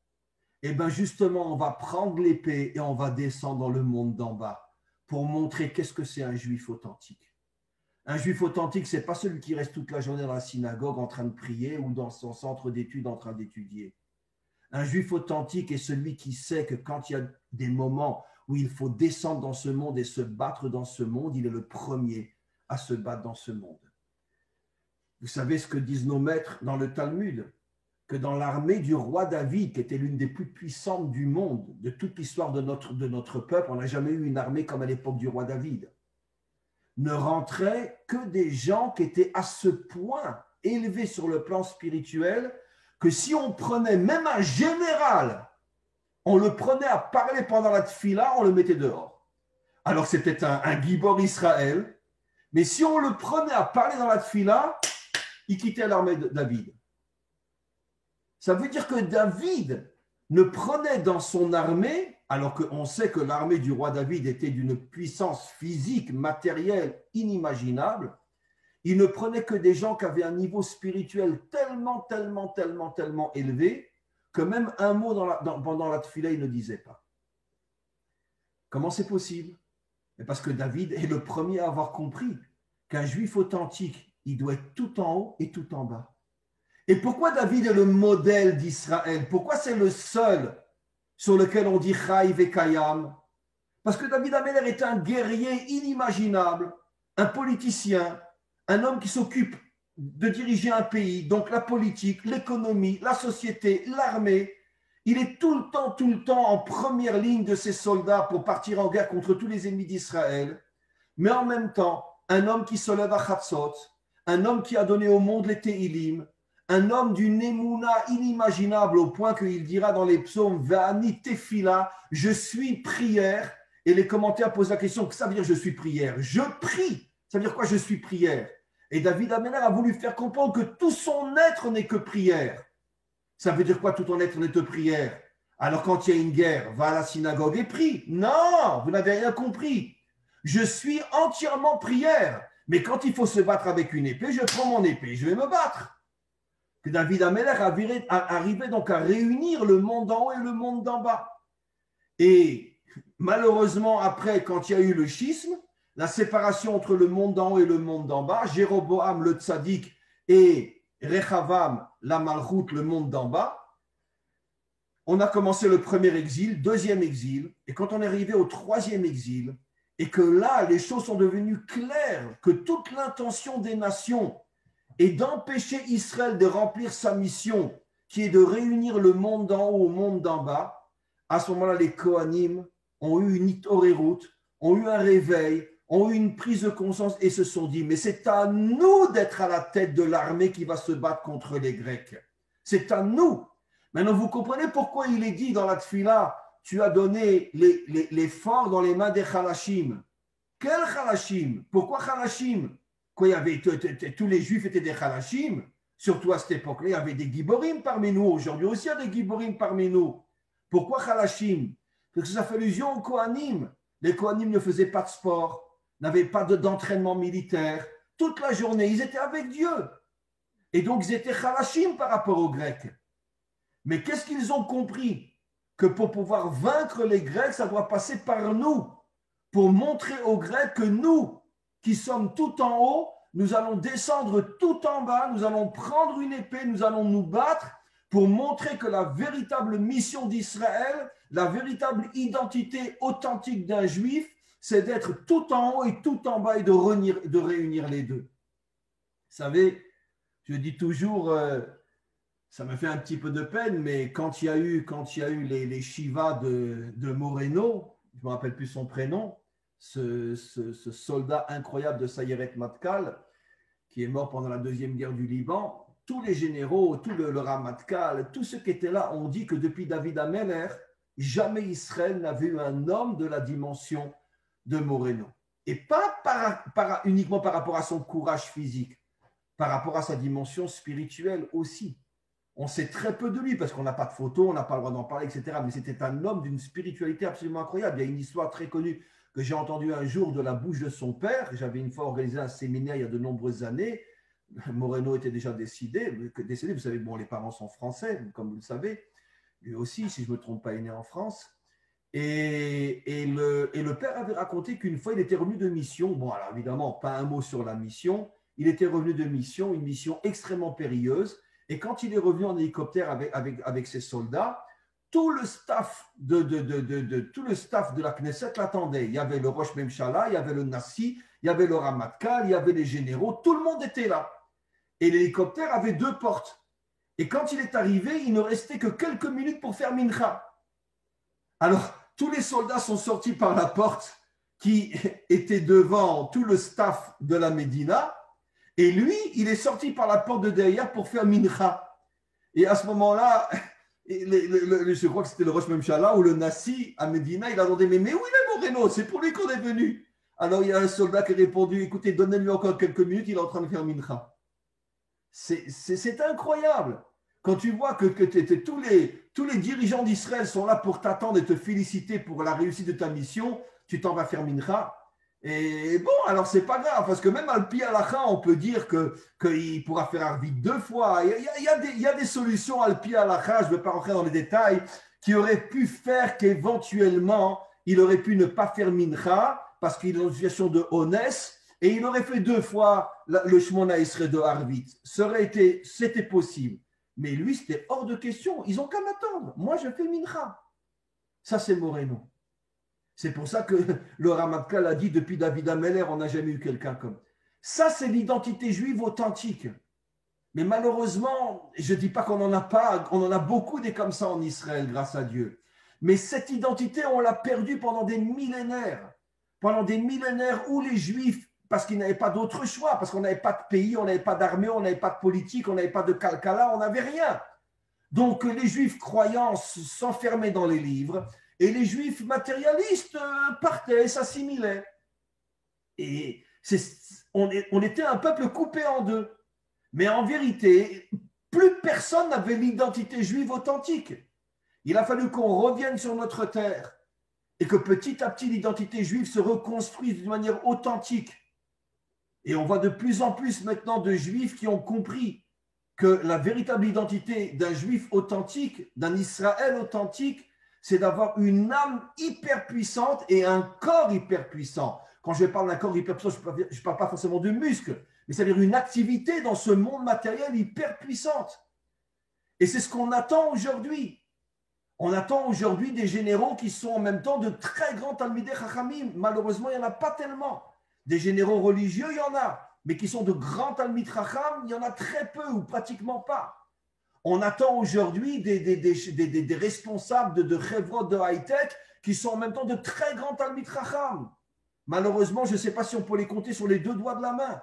Eh bien, justement, on va prendre l'épée et on va descendre dans le monde d'en bas pour montrer qu'est-ce que c'est un juif authentique. Un juif authentique, ce n'est pas celui qui reste toute la journée dans la synagogue en train de prier ou dans son centre d'études en train d'étudier. Un juif authentique est celui qui sait que quand il y a des moments où il faut descendre dans ce monde et se battre dans ce monde, il est le premier à se battre dans ce monde. Vous savez ce que disent nos maîtres dans le Talmud? Que dans l'armée du roi David, qui était l'une des plus puissantes du monde, de toute l'histoire de notre peuple, on n'a jamais eu une armée comme à l'époque du roi David, ne rentraient que des gens qui étaient à ce point élevés sur le plan spirituel que si on prenait même un général, on le prenait à parler pendant la tfila, on le mettait dehors. Alors c'était un Gibor Israël, mais si on le prenait à parler dans la tfila, il quittait l'armée de David. Ça veut dire que David ne prenait dans son armée, alors qu'on sait que l'armée du roi David était d'une puissance physique, matérielle, inimaginable, il ne prenait que des gens qui avaient un niveau spirituel tellement élevé que même un mot pendant la tefila, il ne disait pas. Comment c'est possible? Parce que David est le premier à avoir compris qu'un juif authentique, il doit être tout en haut et tout en bas. Et pourquoi David est le modèle d'Israël? Pourquoi c'est le seul sur lequel on dit Chai Vekayam? Parce que David Améler est un guerrier inimaginable, un politicien, un homme qui s'occupe de diriger un pays, donc la politique, l'économie, la société, l'armée. Il est tout le temps en première ligne de ses soldats pour partir en guerre contre tous les ennemis d'Israël. Mais en même temps, un homme qui se lève à Chatzot, un homme qui a donné au monde les Tehilim, un homme d'une émouna inimaginable au point qu'il dira dans les psaumes Va'ani tefila, je suis prière. Et les commentaires posent la question, ça veut dire je suis prière? Je prie. Ça veut dire quoi je suis prière? Et David Améler a voulu faire comprendre que tout son être n'est que prière. Ça veut dire quoi tout ton être n'est que prière? Alors quand il y a une guerre, va à la synagogue et prie. Non, vous n'avez rien compris. Je suis entièrement prière. Mais quand il faut se battre avec une épée, je prends mon épée, je vais me battre. Que David Améler arrivait donc à réunir le monde d'en haut et le monde d'en bas. Et malheureusement, après, quand il y a eu le schisme, la séparation entre le monde d'en haut et le monde d'en bas, Jéroboam le tzaddik et Rechavam la malchoute, le monde d'en bas, on a commencé le premier exil, deuxième exil, et quand on est arrivé au troisième exil, et que là, les choses sont devenues claires, que toute l'intention des nations et d'empêcher Israël de remplir sa mission, qui est de réunir le monde d'en haut au monde d'en bas, à ce moment-là, les Kohanim ont eu une itorérut, ont eu un réveil, ont eu une prise de conscience et se sont dit, mais c'est à nous d'être à la tête de l'armée qui va se battre contre les Grecs. C'est à nous. Maintenant, vous comprenez pourquoi il est dit dans la Tfila, tu as donné les forts dans les mains des Khalashim. Quel Khalashim? Pourquoi Khalashim? Quoi, il y avait, tous les Juifs étaient des Khalashim. Surtout à cette époque-là, il y avait des Giborim parmi nous. Aujourd'hui aussi, il y a des Giborim parmi nous. Pourquoi Khalashim? Parce que ça fait allusion aux Kohanim. Les Kohanim ne faisaient pas de sport, n'avaient pas d'entraînement militaire. Toute la journée, ils étaient avec Dieu. Et donc, ils étaient Khalashim par rapport aux Grecs. Mais qu'est-ce qu'ils ont compris? Que pour pouvoir vaincre les Grecs, ça doit passer par nous. Pour montrer aux Grecs que nous, qui sommes tout en haut, nous allons descendre tout en bas, nous allons prendre une épée, nous allons nous battre pour montrer que la véritable mission d'Israël, la véritable identité authentique d'un juif, c'est d'être tout en haut et tout en bas et de réunir les deux. Vous savez, je dis toujours, ça me fait un petit peu de peine, mais quand il y a eu les Shivas de Moreno, je ne me rappelle plus son prénom, ce soldat incroyable de Sayeret Matkal, qui est mort pendant la deuxième guerre du Liban, tous les généraux, tout le Ramatkal, tous ceux qui étaient là ont dit que depuis David Ameller, jamais Israël n'avait eu un homme de la dimension de Moreno. Et pas uniquement par rapport à son courage physique, par rapport à sa dimension spirituelle aussi. On sait très peu de lui parce qu'on n'a pas de photos, on n'a pas le droit d'en parler, etc. Mais c'était un homme d'une spiritualité absolument incroyable. Il y a une histoire très connue que j'ai entendue un jour de la bouche de son père. J'avais une fois organisé un séminaire il y a de nombreuses années. Moreno était déjà décédé. Vous savez, bon, les parents sont français, comme vous le savez. Lui aussi, si je ne me trompe pas, est né en France. Et le père avait raconté qu'une fois, il était revenu de mission. Bon, alors évidemment, pas un mot sur la mission. Il était revenu de mission, une mission extrêmement périlleuse. Et quand il est revenu en hélicoptère avec ses soldats, tout le staff de la Knesset l'attendait. Il y avait le Rosh Memshala, il y avait le Nassi, il y avait le Ramatkal, il y avait les généraux. Tout le monde était là. Et l'hélicoptère avait 2 portes. Et quand il est arrivé, il ne restait que quelques minutes pour faire Mincha. Alors, tous les soldats sont sortis par la porte qui était devant tout le staff de la Médina. Et lui, il est sorti par la porte de derrière pour faire Mincha. Et à ce moment-là, je crois que c'était le Rosh Memshala ou le Nassi à Médina, il a demandé, mais où il est Moreno? C'est pour lui qu'on est venu. Alors, il y a un soldat qui a répondu, écoutez, donnez-lui encore quelques minutes, il est en train de faire Mincha. C'est incroyable. Quand tu vois que tous les dirigeants d'Israël sont là pour t'attendre et te féliciter pour la réussite de ta mission, tu t'en vas faire Mincha. Et bon, alors c'est pas grave, parce que même Al-Pi Halacha, on peut dire qu'il pourra faire Arvit 2 fois. Il y a des solutions Al-Pi Halacha, je ne vais pas rentrer dans les détails, qui auraient pu faire qu'éventuellement, il aurait pu ne pas faire Mincha, parce qu'il est dans une situation de honnête, et il aurait fait 2 fois le Shmona Esrei de Arvit. C'était possible. Mais lui, c'était hors de question. Ils n'ont qu'à m'attendre. Moi, je fais Mincha. Ça, c'est Moreno. C'est pour ça que le Ramatkal a dit depuis David Ameller, on n'a jamais eu quelqu'un comme. Ça, c'est l'identité juive authentique. Mais malheureusement, je ne dis pas qu'on n'en a pas, on en a beaucoup des comme ça en Israël, grâce à Dieu. Mais cette identité, on l'a perdue pendant des millénaires. Pendant des millénaires où les Juifs, parce qu'ils n'avaient pas d'autre choix, parce qu'on n'avait pas de pays, on n'avait pas d'armée, on n'avait pas de politique, on n'avait pas de calcala, on n'avait rien. Donc les Juifs croyants s'enfermaient dans les livres et les Juifs matérialistes partaient, s'assimilaient. Et on était un peuple coupé en deux. Mais en vérité, plus personne n'avait l'identité juive authentique. Il a fallu qu'on revienne sur notre terre et que petit à petit l'identité juive se reconstruise d'une manière authentique. Et on voit de plus en plus maintenant de juifs qui ont compris que la véritable identité d'un juif authentique, d'un Israël authentique, c'est d'avoir une âme hyper puissante et un corps hyper puissant. Quand je parle d'un corps hyper puissant, je ne parle pas forcément de muscles, mais c'est-à-dire une activité dans ce monde matériel hyper puissante. Et c'est ce qu'on attend aujourd'hui. On attend aujourd'hui des généraux qui sont en même temps de très grands Talmidei Chachamim. Malheureusement, il n'y en a pas tellement. Des généraux religieux, il y en a. Mais qui sont de grands Talmid Chacham, il y en a très peu ou pratiquement pas. On attend aujourd'hui des responsables de Chevrot de high-tech qui sont en même temps de très grands Talmid Chacham. Malheureusement, je ne sais pas si on peut les compter sur les 2 doigts de la main.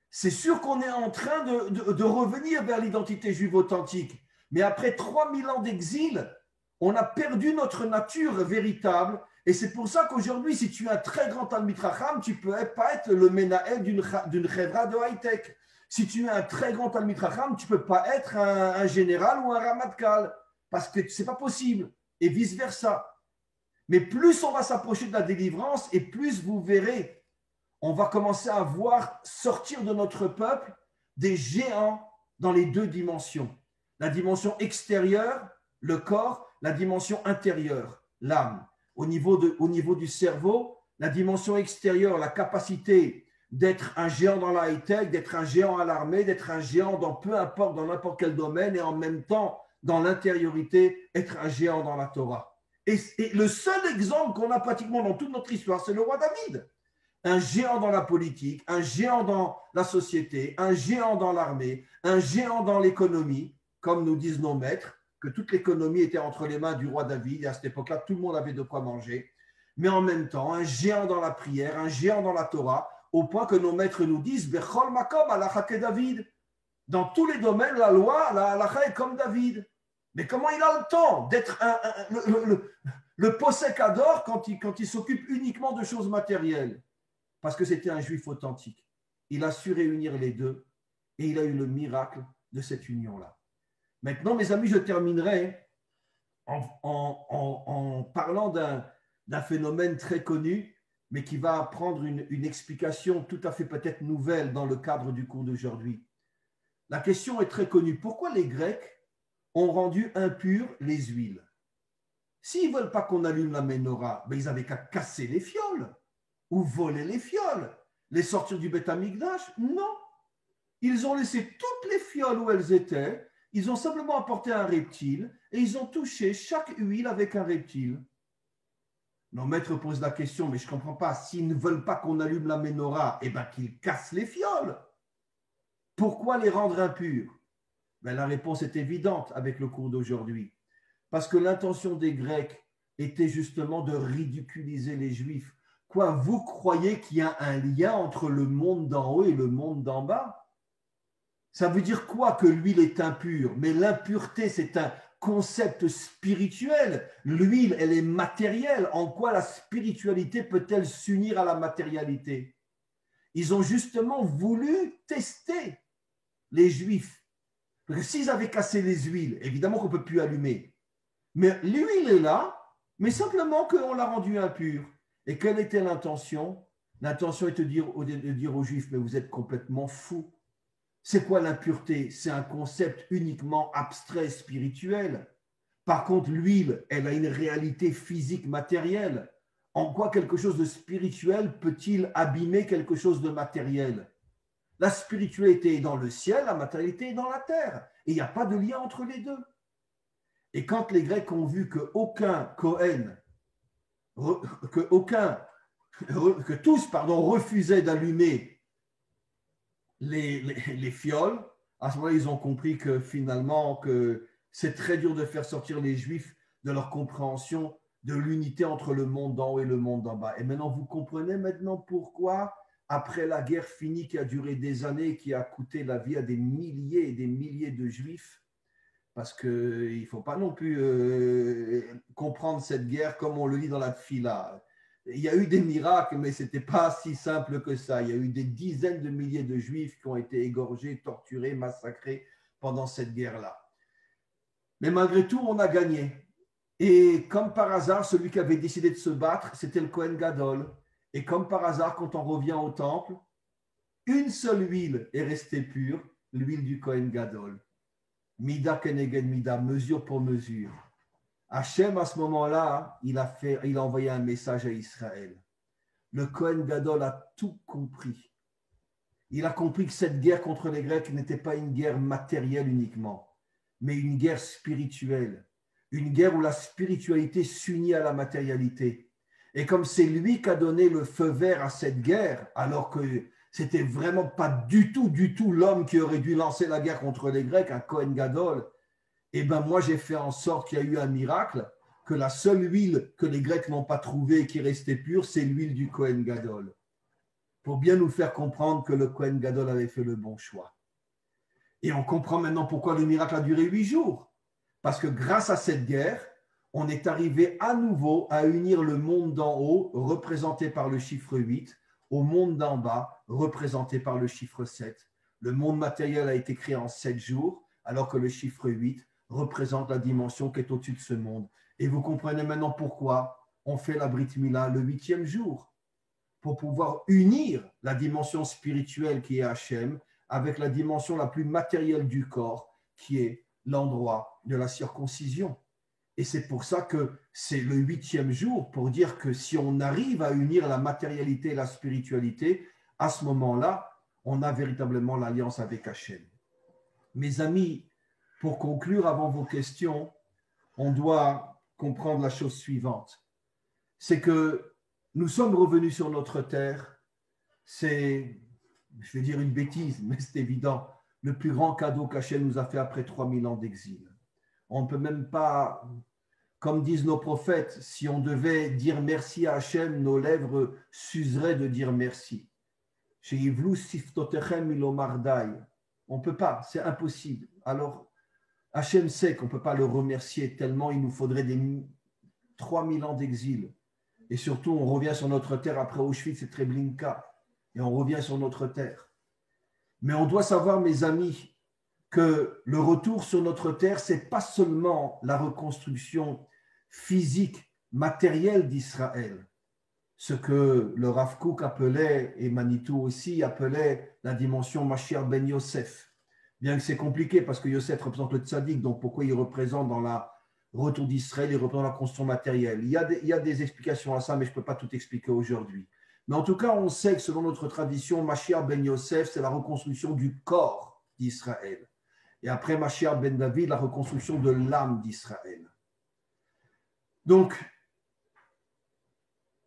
C'est sûr qu'on est en train de revenir vers l'identité juive authentique. Mais après 3000 ans d'exil, on a perdu notre nature véritable. Et c'est pour ça qu'aujourd'hui, si tu es un très grand Talmid Chacham, tu ne peux pas être le Menaël d'une Chevra de high-tech. Si tu es un très grand Talmid Chacham, tu ne peux pas être un général ou un Ramatkal. Parce que ce n'est pas possible. Et vice-versa. Mais plus on va s'approcher de la délivrance, et plus vous verrez, on va commencer à voir sortir de notre peuple des géants dans les 2 dimensions. La dimension extérieure, le corps, la dimension intérieure, l'âme. Au niveau du cerveau, la dimension extérieure, la capacité d'être un géant dans la high-tech, d'être un géant à l'armée, d'être un géant dans peu importe, dans n'importe quel domaine, et en même temps, dans l'intériorité, être un géant dans la Torah. Et le seul exemple qu'on a pratiquement dans toute notre histoire, c'est le roi David. Un géant dans la politique, un géant dans la société, un géant dans l'armée, un géant dans l'économie, comme nous disent nos maîtres, que toute l'économie était entre les mains du roi David, et à cette époque-là, tout le monde avait de quoi manger. Mais en même temps, un géant dans la prière, un géant dans la Torah, au point que nos maîtres nous disent Bechol makom halacha ke David. Dans tous les domaines, la loi, la halacha est comme David. Mais comment il a le temps d'être le possèque adore quand il s'occupe uniquement de choses matérielles? Parce que c'était un juif authentique. Il a su réunir les deux et il a eu le miracle de cette union-là. Maintenant, mes amis, je terminerai en parlant d'un phénomène très connu, mais qui va prendre une explication tout à fait peut-être nouvelle dans le cadre du cours d'aujourd'hui. La question est très connue. Pourquoi les Grecs ont rendu impures les huiles? S'ils ne veulent pas qu'on allume la menorah, ben ils n'avaient qu'à casser les fioles ou voler les fioles. Les sortir du Beth Amikdash? Non. Ils ont laissé toutes les fioles où elles étaient, ils ont simplement apporté un reptile et ils ont touché chaque huile avec un reptile. Nos maîtres posent la question, mais je ne comprends pas, s'ils ne veulent pas qu'on allume la menorah, eh bien qu'ils cassent les fioles. Pourquoi les rendre impures? Ben, la réponse est évidente avec le cours d'aujourd'hui. Parce que l'intention des Grecs était justement de ridiculiser les Juifs. Quoi, vous croyez qu'il y a un lien entre le monde d'en haut et le monde d'en bas? Ça veut dire quoi que l'huile est impure? Mais l'impureté, c'est un concept spirituel. L'huile, elle est matérielle. En quoi la spiritualité peut-elle s'unir à la matérialité? Ils ont justement voulu tester les Juifs. Parce que s'ils avaient cassé les huiles, évidemment qu'on ne peut plus allumer. Mais l'huile est là, mais simplement qu'on l'a rendue impure. Et quelle était l'intention? L'intention est de dire aux Juifs, mais vous êtes complètement fous. C'est quoi l'impureté? C'est un concept uniquement abstrait, spirituel. Par contre, l'huile, elle a une réalité physique, matérielle. En quoi quelque chose de spirituel peut-il abîmer quelque chose de matériel? La spiritualité est dans le ciel, la matérialité est dans la terre. Et il n'y a pas de lien entre les deux. Et quand les Grecs ont vu qu'aucun Kohen, que tous refusaient d'allumer les fioles, à ce moment-là, ils ont compris que finalement, que c'est très dur de faire sortir les Juifs de leur compréhension de l'unité entre le monde d'en haut et le monde d'en bas. Et maintenant, vous comprenez maintenant pourquoi, après la guerre finie qui a duré des années, qui a coûté la vie à des milliers et des milliers de Juifs, parce qu'il ne faut pas non plus comprendre cette guerre comme on le lit dans la Tfila. Il y a eu des miracles, mais ce n'était pas si simple que ça. Il y a eu des dizaines de milliers de Juifs qui ont été égorgés, torturés, massacrés pendant cette guerre-là. Mais malgré tout, on a gagné. Et comme par hasard, celui qui avait décidé de se battre, c'était le Kohen Gadol. Et comme par hasard, quand on revient au temple, une seule huile est restée pure, l'huile du Kohen Gadol. Mida keneged mida, mesure pour mesure. Hachem, à ce moment-là, il a envoyé un message à Israël. Le Kohen Gadol a tout compris. Il a compris que cette guerre contre les Grecs n'était pas une guerre matérielle uniquement, mais une guerre spirituelle. Une guerre où la spiritualité s'unit à la matérialité. Et comme c'est lui qui a donné le feu vert à cette guerre, alors que c'était vraiment pas du tout l'homme qui aurait dû lancer la guerre contre les Grecs, un Kohen Gadol, eh bien moi j'ai fait en sorte qu'il y a eu un miracle, que la seule huile que les Grecs n'ont pas trouvée et qui restait pure, c'est l'huile du Kohen Gadol. Pour bien nous faire comprendre que le Kohen Gadol avait fait le bon choix. Et on comprend maintenant pourquoi le miracle a duré 8 jours. Parce que grâce à cette guerre, on est arrivé à nouveau à unir le monde d'en haut, représenté par le chiffre 8, au monde d'en bas, représenté par le chiffre 7. Le monde matériel a été créé en 7 jours, alors que le chiffre 8 représente la dimension qui est au-dessus de ce monde. Et vous comprenez maintenant pourquoi on fait la Brit Mila le 8e jour, pour pouvoir unir la dimension spirituelle qui est Hachem avec la dimension la plus matérielle du corps, qui est l'endroit de la circoncision. Et c'est pour ça que c'est le 8e jour, pour dire que si on arrive à unir la matérialité et la spiritualité, à ce moment-là, on a véritablement l'alliance avec Hachem. Mes amis, pour conclure avant vos questions, on doit comprendre la chose suivante. C'est que nous sommes revenus sur notre terre. C'est, je vais dire une bêtise, mais c'est évident, le plus grand cadeau qu'Hachem nous a fait après 3000 ans d'exil. On ne peut même pas, comme disent nos prophètes, si on devait dire merci à Hachem, nos lèvres s'useraient de dire merci. Chez Yivlou Siftotechem Milomardai. On ne peut pas, c'est impossible. Alors, Hachem sait qu'on ne peut pas le remercier tellement il nous faudrait des 3000 ans d'exil. Et surtout, on revient sur notre terre après Auschwitz et Treblinka. Et on revient sur notre terre. Mais on doit savoir, mes amis, que le retour sur notre terre, ce n'est pas seulement la reconstruction physique, matérielle d'Israël. Ce que le Rav Kook appelait, et Manitou aussi appelait, la dimension Mashiach ben Yosef. Bien que c'est compliqué parce que Yosef représente le tzaddik, donc pourquoi il représente dans la retour d'Israël, il représente la construction matérielle. Il y a des explications à ça, mais je ne peux pas tout expliquer aujourd'hui. Mais en tout cas, on sait que selon notre tradition, Mashiach ben Yosef, c'est la reconstruction du corps d'Israël. Et après Mashiach ben David, la reconstruction de l'âme d'Israël. Donc,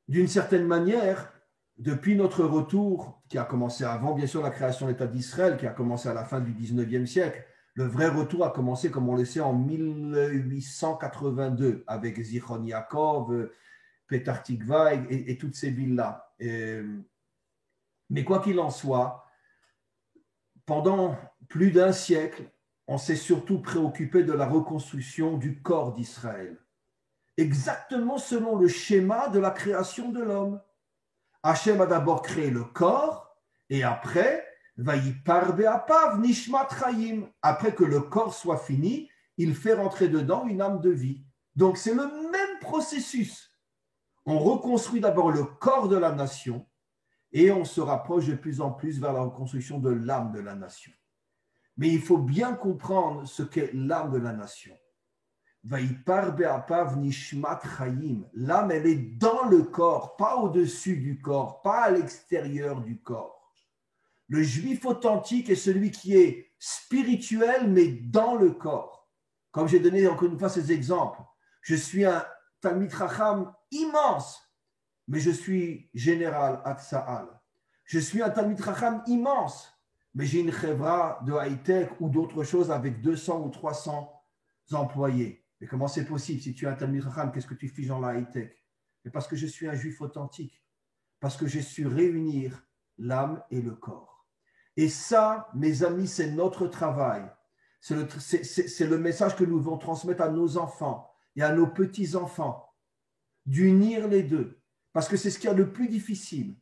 d'une certaine manière, depuis notre retour, qui a commencé avant, bien sûr, la création de l'État d'Israël, qui a commencé à la fin du 19e siècle, le vrai retour a commencé, comme on le sait, en 1882, avec Zichron Yaakov, Petah Tikva et toutes ces villes-là. Mais quoi qu'il en soit, pendant plus d'un siècle, on s'est surtout préoccupé de la reconstruction du corps d'Israël. Exactement selon le schéma de la création de l'homme. Hachem a d'abord créé le corps et après, Vayipar be'apav nishmat chayim. Après que le corps soit fini, il fait rentrer dedans une âme de vie. Donc c'est le même processus. On reconstruit d'abord le corps de la nation et on se rapproche de plus en plus vers la reconstruction de l'âme de la nation. Mais il faut bien comprendre ce qu'est l'âme de la nation. Vayipar be'apav nishmat chayim. L'âme, elle est dans le corps, pas au-dessus du corps, pas à l'extérieur du corps. Le juif authentique est celui qui est spirituel, mais dans le corps. Comme j'ai donné encore une fois ces exemples, je suis un Talmid Chacham immense, mais je suis général à Tsahal. Je suis un Talmid Chacham immense, mais j'ai une chevra de high-tech ou d'autres choses avec 200 ou 300 employés. Mais comment c'est possible? Si tu es un Talmid Chacham, qu'est-ce que tu fiches dans la high-tech? Mais parce que je suis un juif authentique, parce que j'ai su réunir l'âme et le corps. Et ça, mes amis, c'est notre travail. C'est le message que nous devons transmettre à nos enfants et à nos petits-enfants, d'unir les deux. Parce que c'est ce qu'il y a le plus difficile.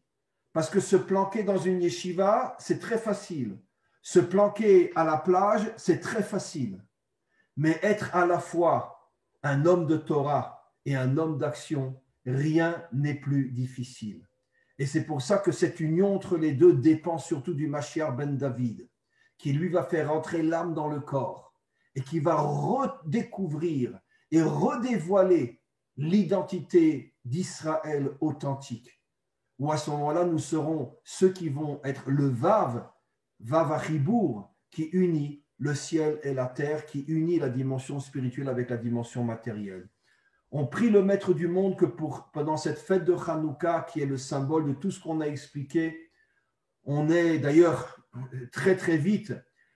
Parce que se planquer dans une yeshiva, c'est très facile. Se planquer à la plage, c'est très facile. Mais être à la fois un homme de Torah et un homme d'action, rien n'est plus difficile. Et c'est pour ça que cette union entre les deux dépend surtout du Mashiach ben David, qui lui va faire entrer l'âme dans le corps et qui va redécouvrir et redévoiler l'identité d'Israël authentique. Où à ce moment-là, nous serons ceux qui vont être le Vav Achibour, qui unit le ciel et la terre, qui unit la dimension spirituelle avec la dimension matérielle. On prie le Maître du monde que pendant cette fête de Hanouka, qui est le symbole de tout ce qu'on a expliqué, on est d'ailleurs très très vite,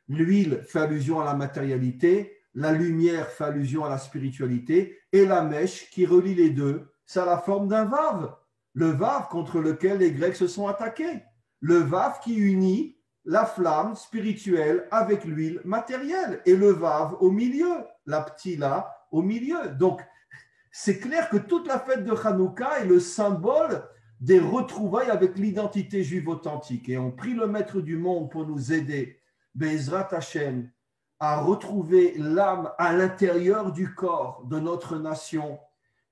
l'huile fait allusion à la matérialité, la lumière fait allusion à la spiritualité, et la mèche qui relie les deux, ça a la forme d'un Vav, le Vav contre lequel les Grecs se sont attaqués, le Vav qui unit la flamme spirituelle avec l'huile matérielle, et le Vav au milieu, la ptila au milieu. Donc, c'est clair que toute la fête de Hanouka est le symbole des retrouvailles avec l'identité juive authentique. Et on prie le Maître du monde pour nous aider, Be'ezrat Hashem, à retrouver l'âme à l'intérieur du corps de notre nation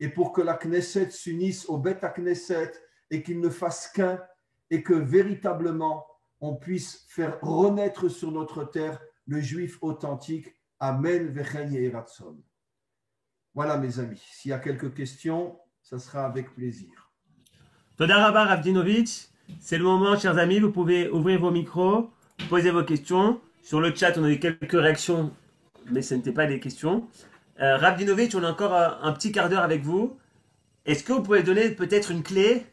et pour que la Knesset s'unisse au Beth Knesset et qu'il ne fasse qu'un et que véritablement on puisse faire renaître sur notre terre le juif authentique. Amen vechen yehi ratzon. Voilà, mes amis. S'il y a quelques questions, ça sera avec plaisir. Toda Rabba Ravdinovitch. C'est le moment, chers amis, vous pouvez ouvrir vos micros, poser vos questions. Sur le chat, on a eu quelques réactions, mais ce n'étaient pas des questions. Rav Dinovitch, on a encore un petit quart d'heure avec vous. Est-ce que vous pouvez donner peut-être une clé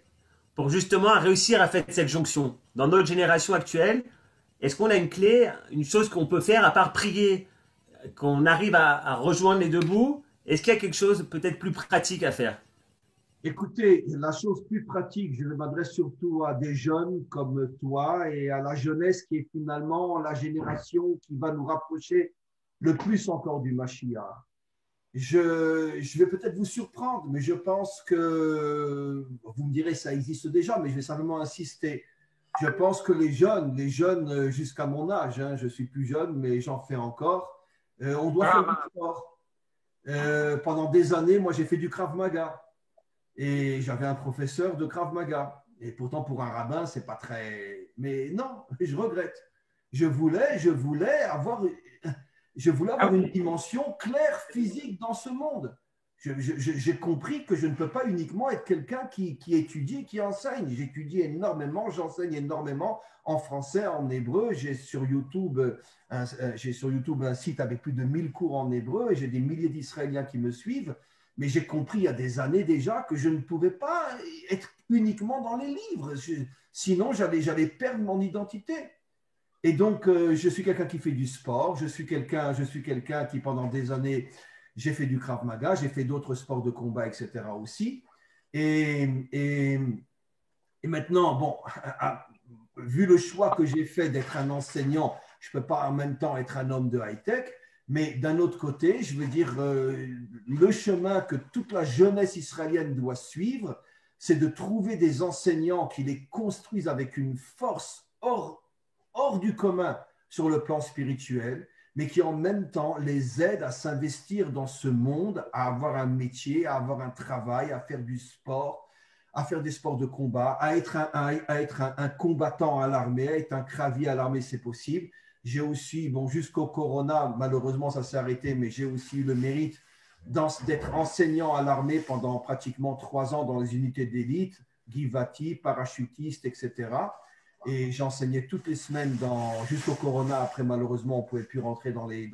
pour justement réussir à faire cette jonction? Dans notre génération actuelle, est-ce qu'on a une clé, une chose qu'on peut faire à part prier, qu'on arrive à rejoindre les deux bouts? Est-ce qu'il y a quelque chose peut-être plus pratique à faire? Écoutez, la chose plus pratique, je m'adresse surtout à des jeunes comme toi et à la jeunesse qui est finalement la génération qui va nous rapprocher le plus encore du Mashiach. Je vais peut-être vous surprendre, mais je pense que, vous me direz, ça existe déjà, mais je vais simplement insister. Je pense que les jeunes jusqu'à mon âge, hein, je suis plus jeune, mais j'en fais encore, on doit faire du sport. Pendant des années, moi, j'ai fait du Krav Maga et j'avais un professeur de Krav Maga. Et pourtant, pour un rabbin, c'est pas très. Mais non, je regrette. Je voulais avoir une dimension claire, physique dans ce monde. J'ai compris que je ne peux pas uniquement être quelqu'un qui étudie, qui enseigne. J'étudie énormément, j'enseigne énormément en français, en hébreu. J'ai sur YouTube un site avec plus de 1000 cours en hébreu et j'ai des milliers d'Israéliens qui me suivent. Mais j'ai compris il y a des années déjà que je ne pouvais pas être uniquement dans les livres. Sinon, j'allais perdre mon identité. Et donc, je suis quelqu'un qui fait du sport, je suis quelqu'un qui, pendant des années, j'ai fait du Krav Maga, j'ai fait d'autres sports de combat, etc. aussi. Et, et, et maintenant, bon, vu le choix que j'ai fait d'être un enseignant, je ne peux pas en même temps être un homme de high-tech, mais d'un autre côté, je veux dire, le chemin que toute la jeunesse israélienne doit suivre, c'est de trouver des enseignants qui les construisent avec une force hors du commun sur le plan spirituel, mais qui en même temps les aident à s'investir dans ce monde, à avoir un métier, à avoir un travail, à faire du sport, à faire des sports de combat, à être un combattant à l'armée, à être un kravi à l'armée, c'est possible. J'ai aussi, bon, jusqu'au Corona, malheureusement ça s'est arrêté, mais j'ai aussi eu le mérite d'être enseignant à l'armée pendant pratiquement 3 ans dans les unités d'élite, Givati, parachutiste, etc. Et j'enseignais toutes les semaines jusqu'au Corona. Après, malheureusement, on ne pouvait plus rentrer dans les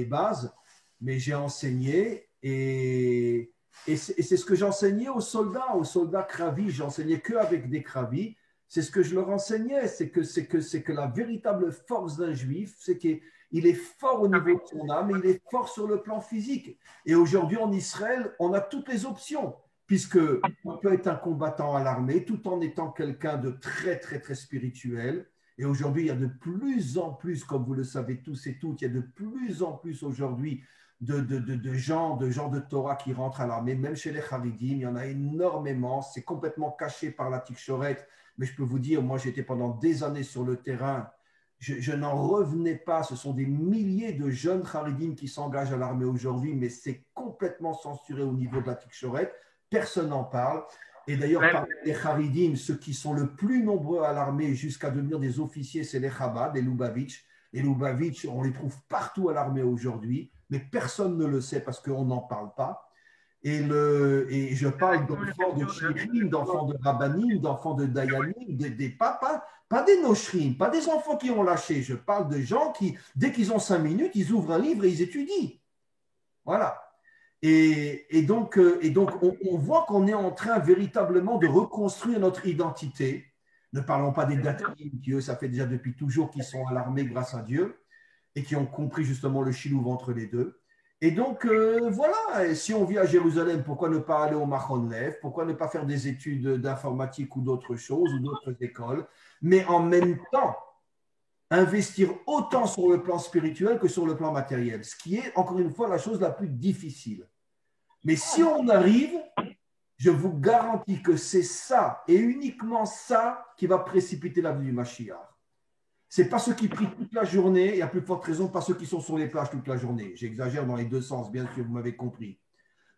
bases. Mais j'ai enseigné et c'est ce que j'enseignais aux soldats Kravi. J'enseignais qu'avec des Kravi. C'est ce que je leur enseignais. C'est que la véritable force d'un juif, c'est qu'il est fort au niveau de son âme et il est fort sur le plan physique. Et aujourd'hui, en Israël, on a toutes les options, puisqu'on peut être un combattant à l'armée tout en étant quelqu'un de très, très, très spirituel. Et aujourd'hui, il y a de plus en plus, comme vous le savez tous et toutes, il y a de plus en plus aujourd'hui de gens de Torah qui rentrent à l'armée, même chez les Haridim, il y en a énormément. C'est complètement caché par la Tikchoret, mais je peux vous dire, moi j'étais pendant des années sur le terrain, je n'en revenais pas. Ce sont des milliers de jeunes Haridim qui s'engagent à l'armée aujourd'hui, mais c'est complètement censuré au niveau de la Tikchoret. Personne n'en parle. Et d'ailleurs, parmi les Haridim, ceux qui sont le plus nombreux à l'armée jusqu'à devenir des officiers, c'est les Chabad, les Lubavitch. Les Lubavitch, on les trouve partout à l'armée aujourd'hui, mais personne ne le sait parce qu'on n'en parle pas. Et je parle d'enfants de Shirim, d'enfants de Rabbanim, d'enfants de Dayanim, des papas, pas des Noshrim, pas des enfants qui ont lâché. Je parle de gens qui, dès qu'ils ont 5 minutes, ils ouvrent un livre et ils étudient. Voilà. Et donc, on voit qu'on est en train véritablement de reconstruire notre identité. Ne parlons pas des Datrim, qui eux, ça fait déjà depuis toujours qu'ils sont à l'armée grâce à Dieu et qui ont compris justement le chilouv entre les deux. Et donc, voilà, et si on vit à Jérusalem, pourquoi ne pas aller au Machon Lev? Pourquoi ne pas faire des études d'informatique ou d'autres choses, ou d'autres écoles, mais en même temps, investir autant sur le plan spirituel que sur le plan matériel, ce qui est, encore une fois, la chose la plus difficile. Mais si on arrive, je vous garantis que c'est ça, et uniquement ça, qui va précipiter la venue du Mashiach. Ce n'est pas ceux qui prient toute la journée, et à plus forte raison, pas ceux qui sont sur les plages toute la journée. J'exagère dans les deux sens, bien sûr, vous m'avez compris.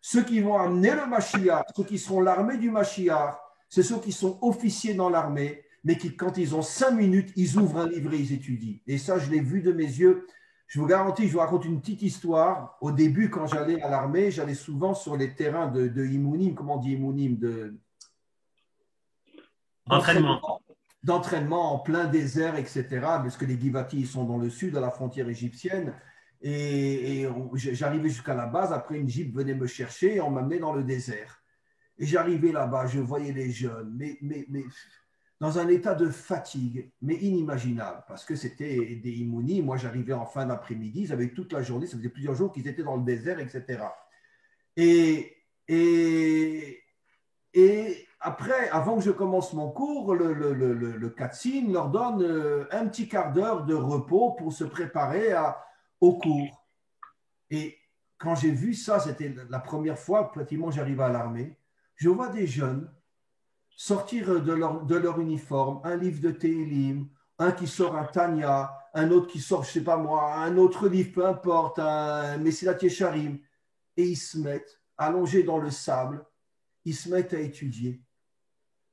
Ceux qui vont amener le Mashiach, ceux qui seront l'armée du Mashiach, c'est ceux qui sont officiers dans l'armée, mais qui, quand ils ont 5 minutes, ils ouvrent un livre et ils étudient. Et ça, je l'ai vu de mes yeux. Je vous garantis, je vous raconte une petite histoire. Au début, quand j'allais à l'armée, j'allais souvent sur les terrains de Imounim, comment on dit Imounim, Entraînement. d'entraînement en plein désert, etc. Parce que les Givati ils sont dans le sud, à la frontière égyptienne. Et j'arrivais jusqu'à la base. Après, une jeep venait me chercher et on m'amenait dans le désert. Et j'arrivais là-bas, je voyais les jeunes, mais dans un état de fatigue, mais inimaginable, parce que c'était des imounis. Moi, j'arrivais en fin d'après-midi, ils avaient toute la journée, ça faisait plusieurs jours qu'ils étaient dans le désert, etc. Et, et, et après, avant que je commence mon cours, le Katsine leur donne un petit quart d'heure de repos pour se préparer au cours. Et quand j'ai vu ça, c'était la première fois, pratiquement, j'arrivais à l'armée. Je vois des jeunes sortir de leur uniforme, un livre de Télim, un qui sort un Tanya, un autre qui sort, je ne sais pas moi, un autre livre, peu importe, un Messilat Yesharim, et ils se mettent allongés dans le sable, ils se mettent à étudier.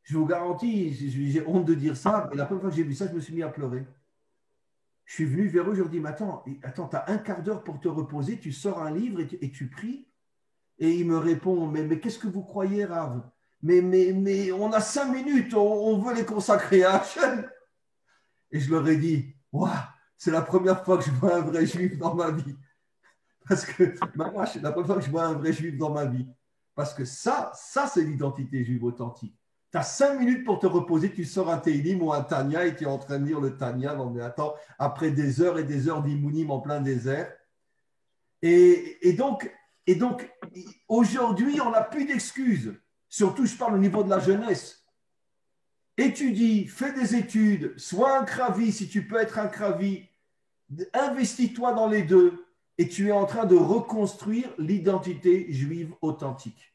Je vous garantis, j'ai honte de dire ça, mais la première fois que j'ai vu ça, je me suis mis à pleurer. Je suis venu vers eux, je leur dis, mais attends, tu as un quart d'heure pour te reposer, tu sors un livre et tu pries. Et il me répond, mais qu'est-ce que vous croyez, Rav? Mais on a 5 minutes, on veut les consacrer à Hachem. Et je leur ai dit, waouh, c'est la première fois que je vois un vrai juif dans ma vie. Parce que, c'est la première fois que je vois un vrai juif dans ma vie. Parce que ça c'est l'identité juive authentique. Tu as 5 minutes pour te reposer, tu sors un Teilim ou un Tanya et tu es en train de lire le Tanya. Non, mais attends, après des heures et des heures d'Imounim en plein désert. Et donc, aujourd'hui, on n'a plus d'excuses. Surtout, je parle au niveau de la jeunesse. Étudie, fais des études, sois un kravi si tu peux être un kravi. Investis-toi dans les deux et tu es en train de reconstruire l'identité juive authentique.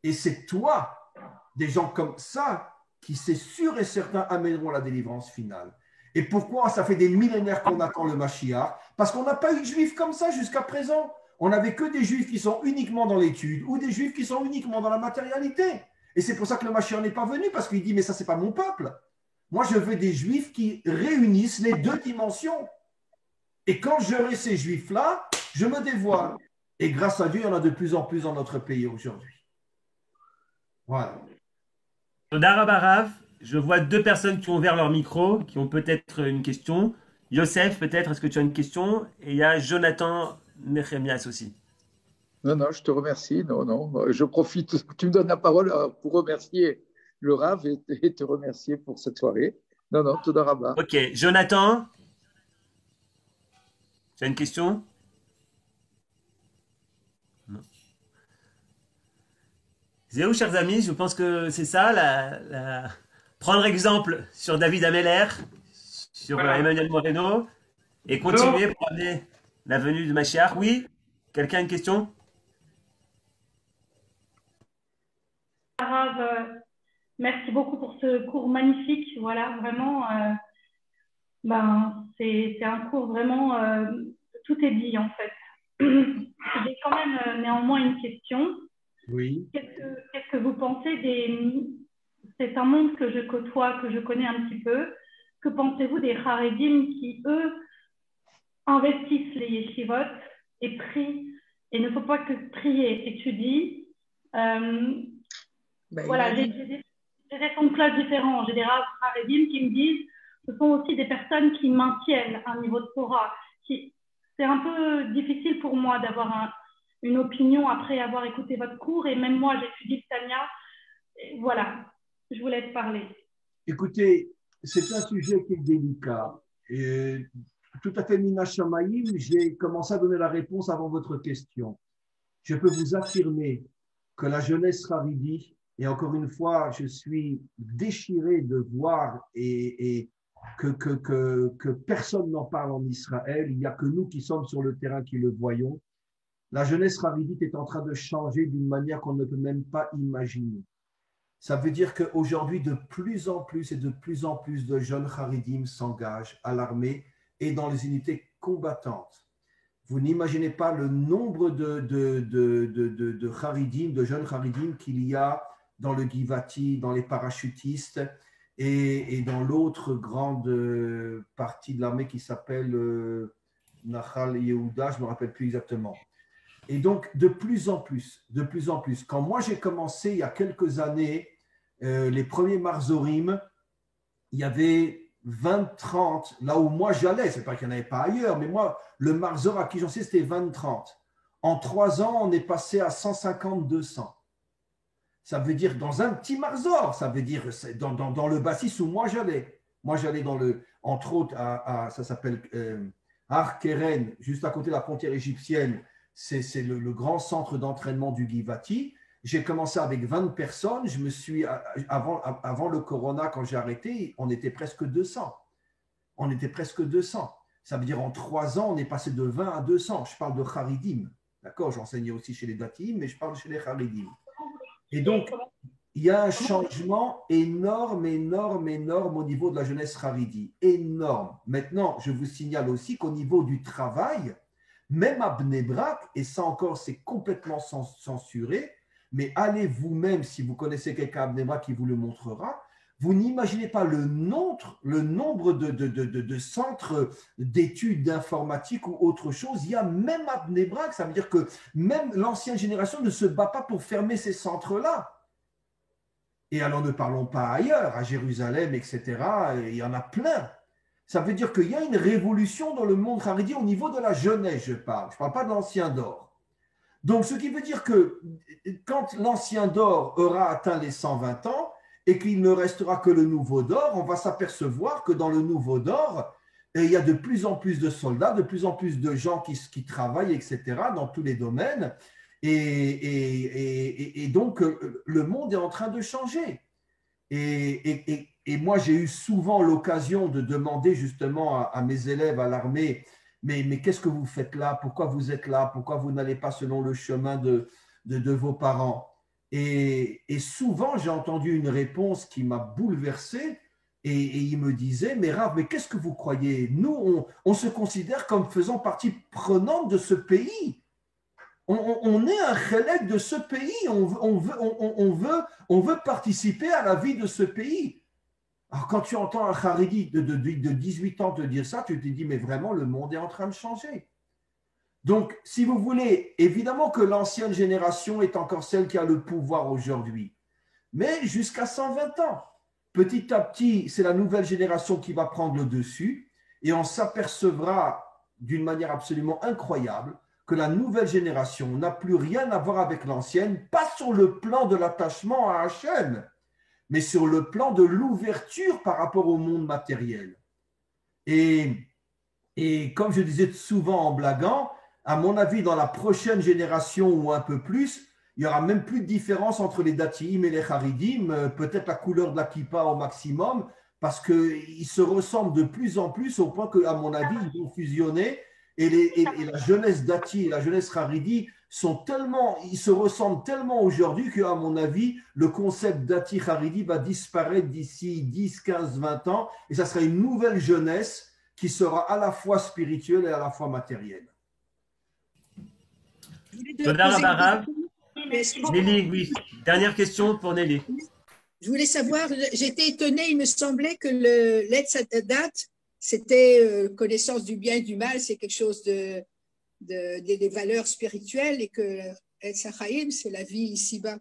Et c'est toi, des gens comme ça, qui, c'est sûr et certain, amèneront la délivrance finale. Et pourquoi ça fait des millénaires qu'on attend le Mashiach? Parce qu'on n'a pas eu de juifs comme ça jusqu'à présent. On n'avait que des juifs qui sont uniquement dans l'étude ou des juifs qui sont uniquement dans la matérialité. Et c'est pour ça que le Mashiach n'est pas venu, parce qu'il dit, mais ça, c'est pas mon peuple. Moi, je veux des juifs qui réunissent les deux dimensions. Et quand j'aurai ces juifs-là, je me dévoile. Et grâce à Dieu, il y en a de plus en plus dans notre pays aujourd'hui. Voilà. Toda Rabba Rav, je vois deux personnes qui ont ouvert leur micro, qui ont peut-être une question. Yosef, peut-être, est-ce que tu as une question? Et il y a Jonathan Nehemias aussi. Non, non, je te remercie. Non, non, je profite. Tu me donnes la parole pour remercier le Rav et te remercier pour cette soirée. Non, non, Toda Rabba. Ok, Jonathan, tu as une question? Non. Zéou, chers amis, je pense que c'est ça, prendre exemple sur David Ameller, sur Emmanuel Moreno, et continuer pour amener la venue de Mashiach. Oui? Quelqu'un a une question? Rav, merci beaucoup pour ce cours magnifique. Voilà, vraiment, c'est un cours vraiment, tout est dit en fait. J'ai quand même néanmoins une question. Oui. Qu'est-ce que vous pensez c'est un monde que je côtoie, que je connais un petit peu. Que pensez-vous des Haredim qui, eux, investissent les yeshivot et prient? Et il ne faut pas que prier, étudie. Voilà, j'ai des sons de classe différents. J'ai des Haredim qui me disent ce sont aussi des personnes qui maintiennent un niveau de Torah. C'est un peu difficile pour moi d'avoir une opinion après avoir écouté votre cours. Et même moi, j'étudie le Tanya. Et voilà, je vous laisse parler. Écoutez, c'est un sujet qui est délicat. Et tout à fait Mina Shamayim, j'ai commencé à donner la réponse avant votre question. Je peux vous affirmer que la jeunesse Haridi, et encore une fois, je suis déchiré de voir et que personne n'en parle en Israël. Il n'y a que nous qui sommes sur le terrain qui le voyons. La jeunesse haridite est en train de changer d'une manière qu'on ne peut même pas imaginer. Ça veut dire qu'aujourd'hui, de plus en plus et de plus en plus de jeunes haridim s'engagent à l'armée et dans les unités combattantes. Vous n'imaginez pas le nombre de haridim, de jeunes haridim qu'il y a dans le Givati, dans les parachutistes et dans l'autre grande partie de l'armée qui s'appelle Nahal Yehuda, je ne me rappelle plus exactement. Et donc, de plus en plus, quand moi j'ai commencé il y a quelques années, les premiers Marzorim, il y avait 20, 30, là où moi j'allais, c'est pas qu'il n'y en avait pas ailleurs, mais moi, le Marzor à qui j'en sais, c'était 20, 30. En 3 ans, on est passé à 150, 200. Ça veut dire dans un petit Marzor, ça veut dire dans le Bassis où moi j'allais. Moi j'allais entre autres, ça s'appelle Har Keren, juste à côté de la frontière égyptienne. C'est le grand centre d'entraînement du Givati. J'ai commencé avec 20 personnes. Je me suis, avant le corona, quand j'ai arrêté, on était presque 200. On était presque 200. Ça veut dire en 3 ans, on est passé de 20 à 200. Je parle de Haridim. D'accord, j'enseignais aussi chez les Datim, mais je parle chez les Haridim. Et donc, il y a un changement énorme au niveau de la jeunesse Haridi. Énorme. Maintenant, je vous signale aussi qu'au niveau du travail, même à Bnei Brak, et ça encore, c'est complètement censuré, mais allez vous-même, si vous connaissez quelqu'un à Bnei Brak qui vous le montrera, vous n'imaginez pas le nombre de centres d'études d'informatique ou autre chose. Il y a même à Bnei Brak, ça veut dire que même l'ancienne génération ne se bat pas pour fermer ces centres-là. Et alors ne parlons pas ailleurs, à Jérusalem, etc. Il y en a plein. Ça veut dire qu'il y a une révolution dans le monde haredi au niveau de la jeunesse, je parle. Je ne parle pas de l'ancien d'or. Donc, ce qui veut dire que quand l'ancien d'or aura atteint les 120 ans et qu'il ne restera que le nouveau d'or, on va s'apercevoir que dans le nouveau d'or, il y a de plus en plus de soldats, de plus en plus de gens qui travaillent, etc., dans tous les domaines. Et donc, le monde est en train de changer. Et moi, j'ai eu souvent l'occasion de demander justement à mes élèves à l'armée, mais qu'est-ce que vous faites là? Pourquoi vous êtes là? Pourquoi vous n'allez pas selon le chemin de vos parents? Et souvent, j'ai entendu une réponse qui m'a bouleversé et ils me disaient, mais Rav, mais qu'est-ce que vous croyez? Nous, on se considère comme faisant partie prenante de ce pays. On est un chélek de ce pays, on veut participer à la vie de ce pays. Alors quand tu entends un Haredi de 18 ans te dire ça, tu te dis, mais vraiment, le monde est en train de changer. Donc, si vous voulez, évidemment que l'ancienne génération est encore celle qui a le pouvoir aujourd'hui, mais jusqu'à 120 ans. Petit à petit, c'est la nouvelle génération qui va prendre le dessus et on s'apercevra d'une manière absolument incroyable que la nouvelle génération n'a plus rien à voir avec l'ancienne, pas sur le plan de l'attachement à Hachem, mais sur le plan de l'ouverture par rapport au monde matériel. Et comme je disais souvent en blaguant, à mon avis, dans la prochaine génération ou un peu plus, il n'y aura même plus de différence entre les Datiim et les Haridim, peut-être la couleur de la kippa au maximum, parce qu'ils se ressemblent de plus en plus au point qu'à mon avis, ils vont fusionner. Et la jeunesse Dati et la jeunesse Haridi ils se ressemblent tellement aujourd'hui qu'à mon avis, le concept Dati Haridi va disparaître d'ici 10, 15, 20 ans et ça sera une nouvelle jeunesse qui sera à la fois spirituelle et à la fois matérielle. Nelly, oui. Dernière question pour Nelly. Je voulais savoir, j'étais étonnée, il me semblait que l'Etz Hadat, c'était connaissance du bien et du mal, c'est quelque chose des valeurs spirituelles et que Etz Hachaim, c'est la vie ici-bas.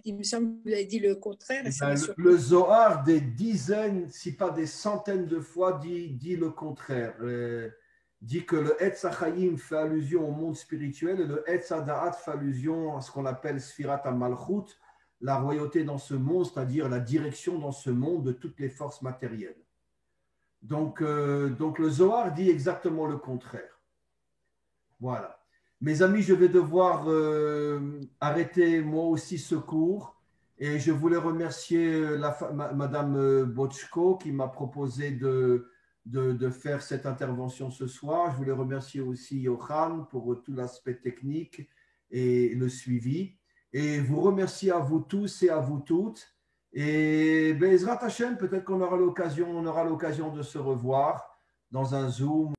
Il me semble que vous avez dit le contraire. Le Zohar, des dizaines, si pas des centaines de fois, dit le contraire. Dit que le Etz Hachaim fait allusion au monde spirituel et le Etz Hadat fait allusion à ce qu'on appelle Sfirat HaMalchut, la royauté dans ce monde, c'est-à-dire la direction dans ce monde de toutes les forces matérielles. Donc le Zohar dit exactement le contraire. Voilà. Mes amis, je vais devoir arrêter moi aussi ce cours et je voulais remercier Madame Bochko qui m'a proposé de faire cette intervention ce soir. Je voulais remercier aussi Yohan pour tout l'aspect technique et le suivi. Et vous remercier à vous tous et à vous toutes. Et Bezrat Hashem, peut-être qu'on aura l'occasion de se revoir dans un Zoom.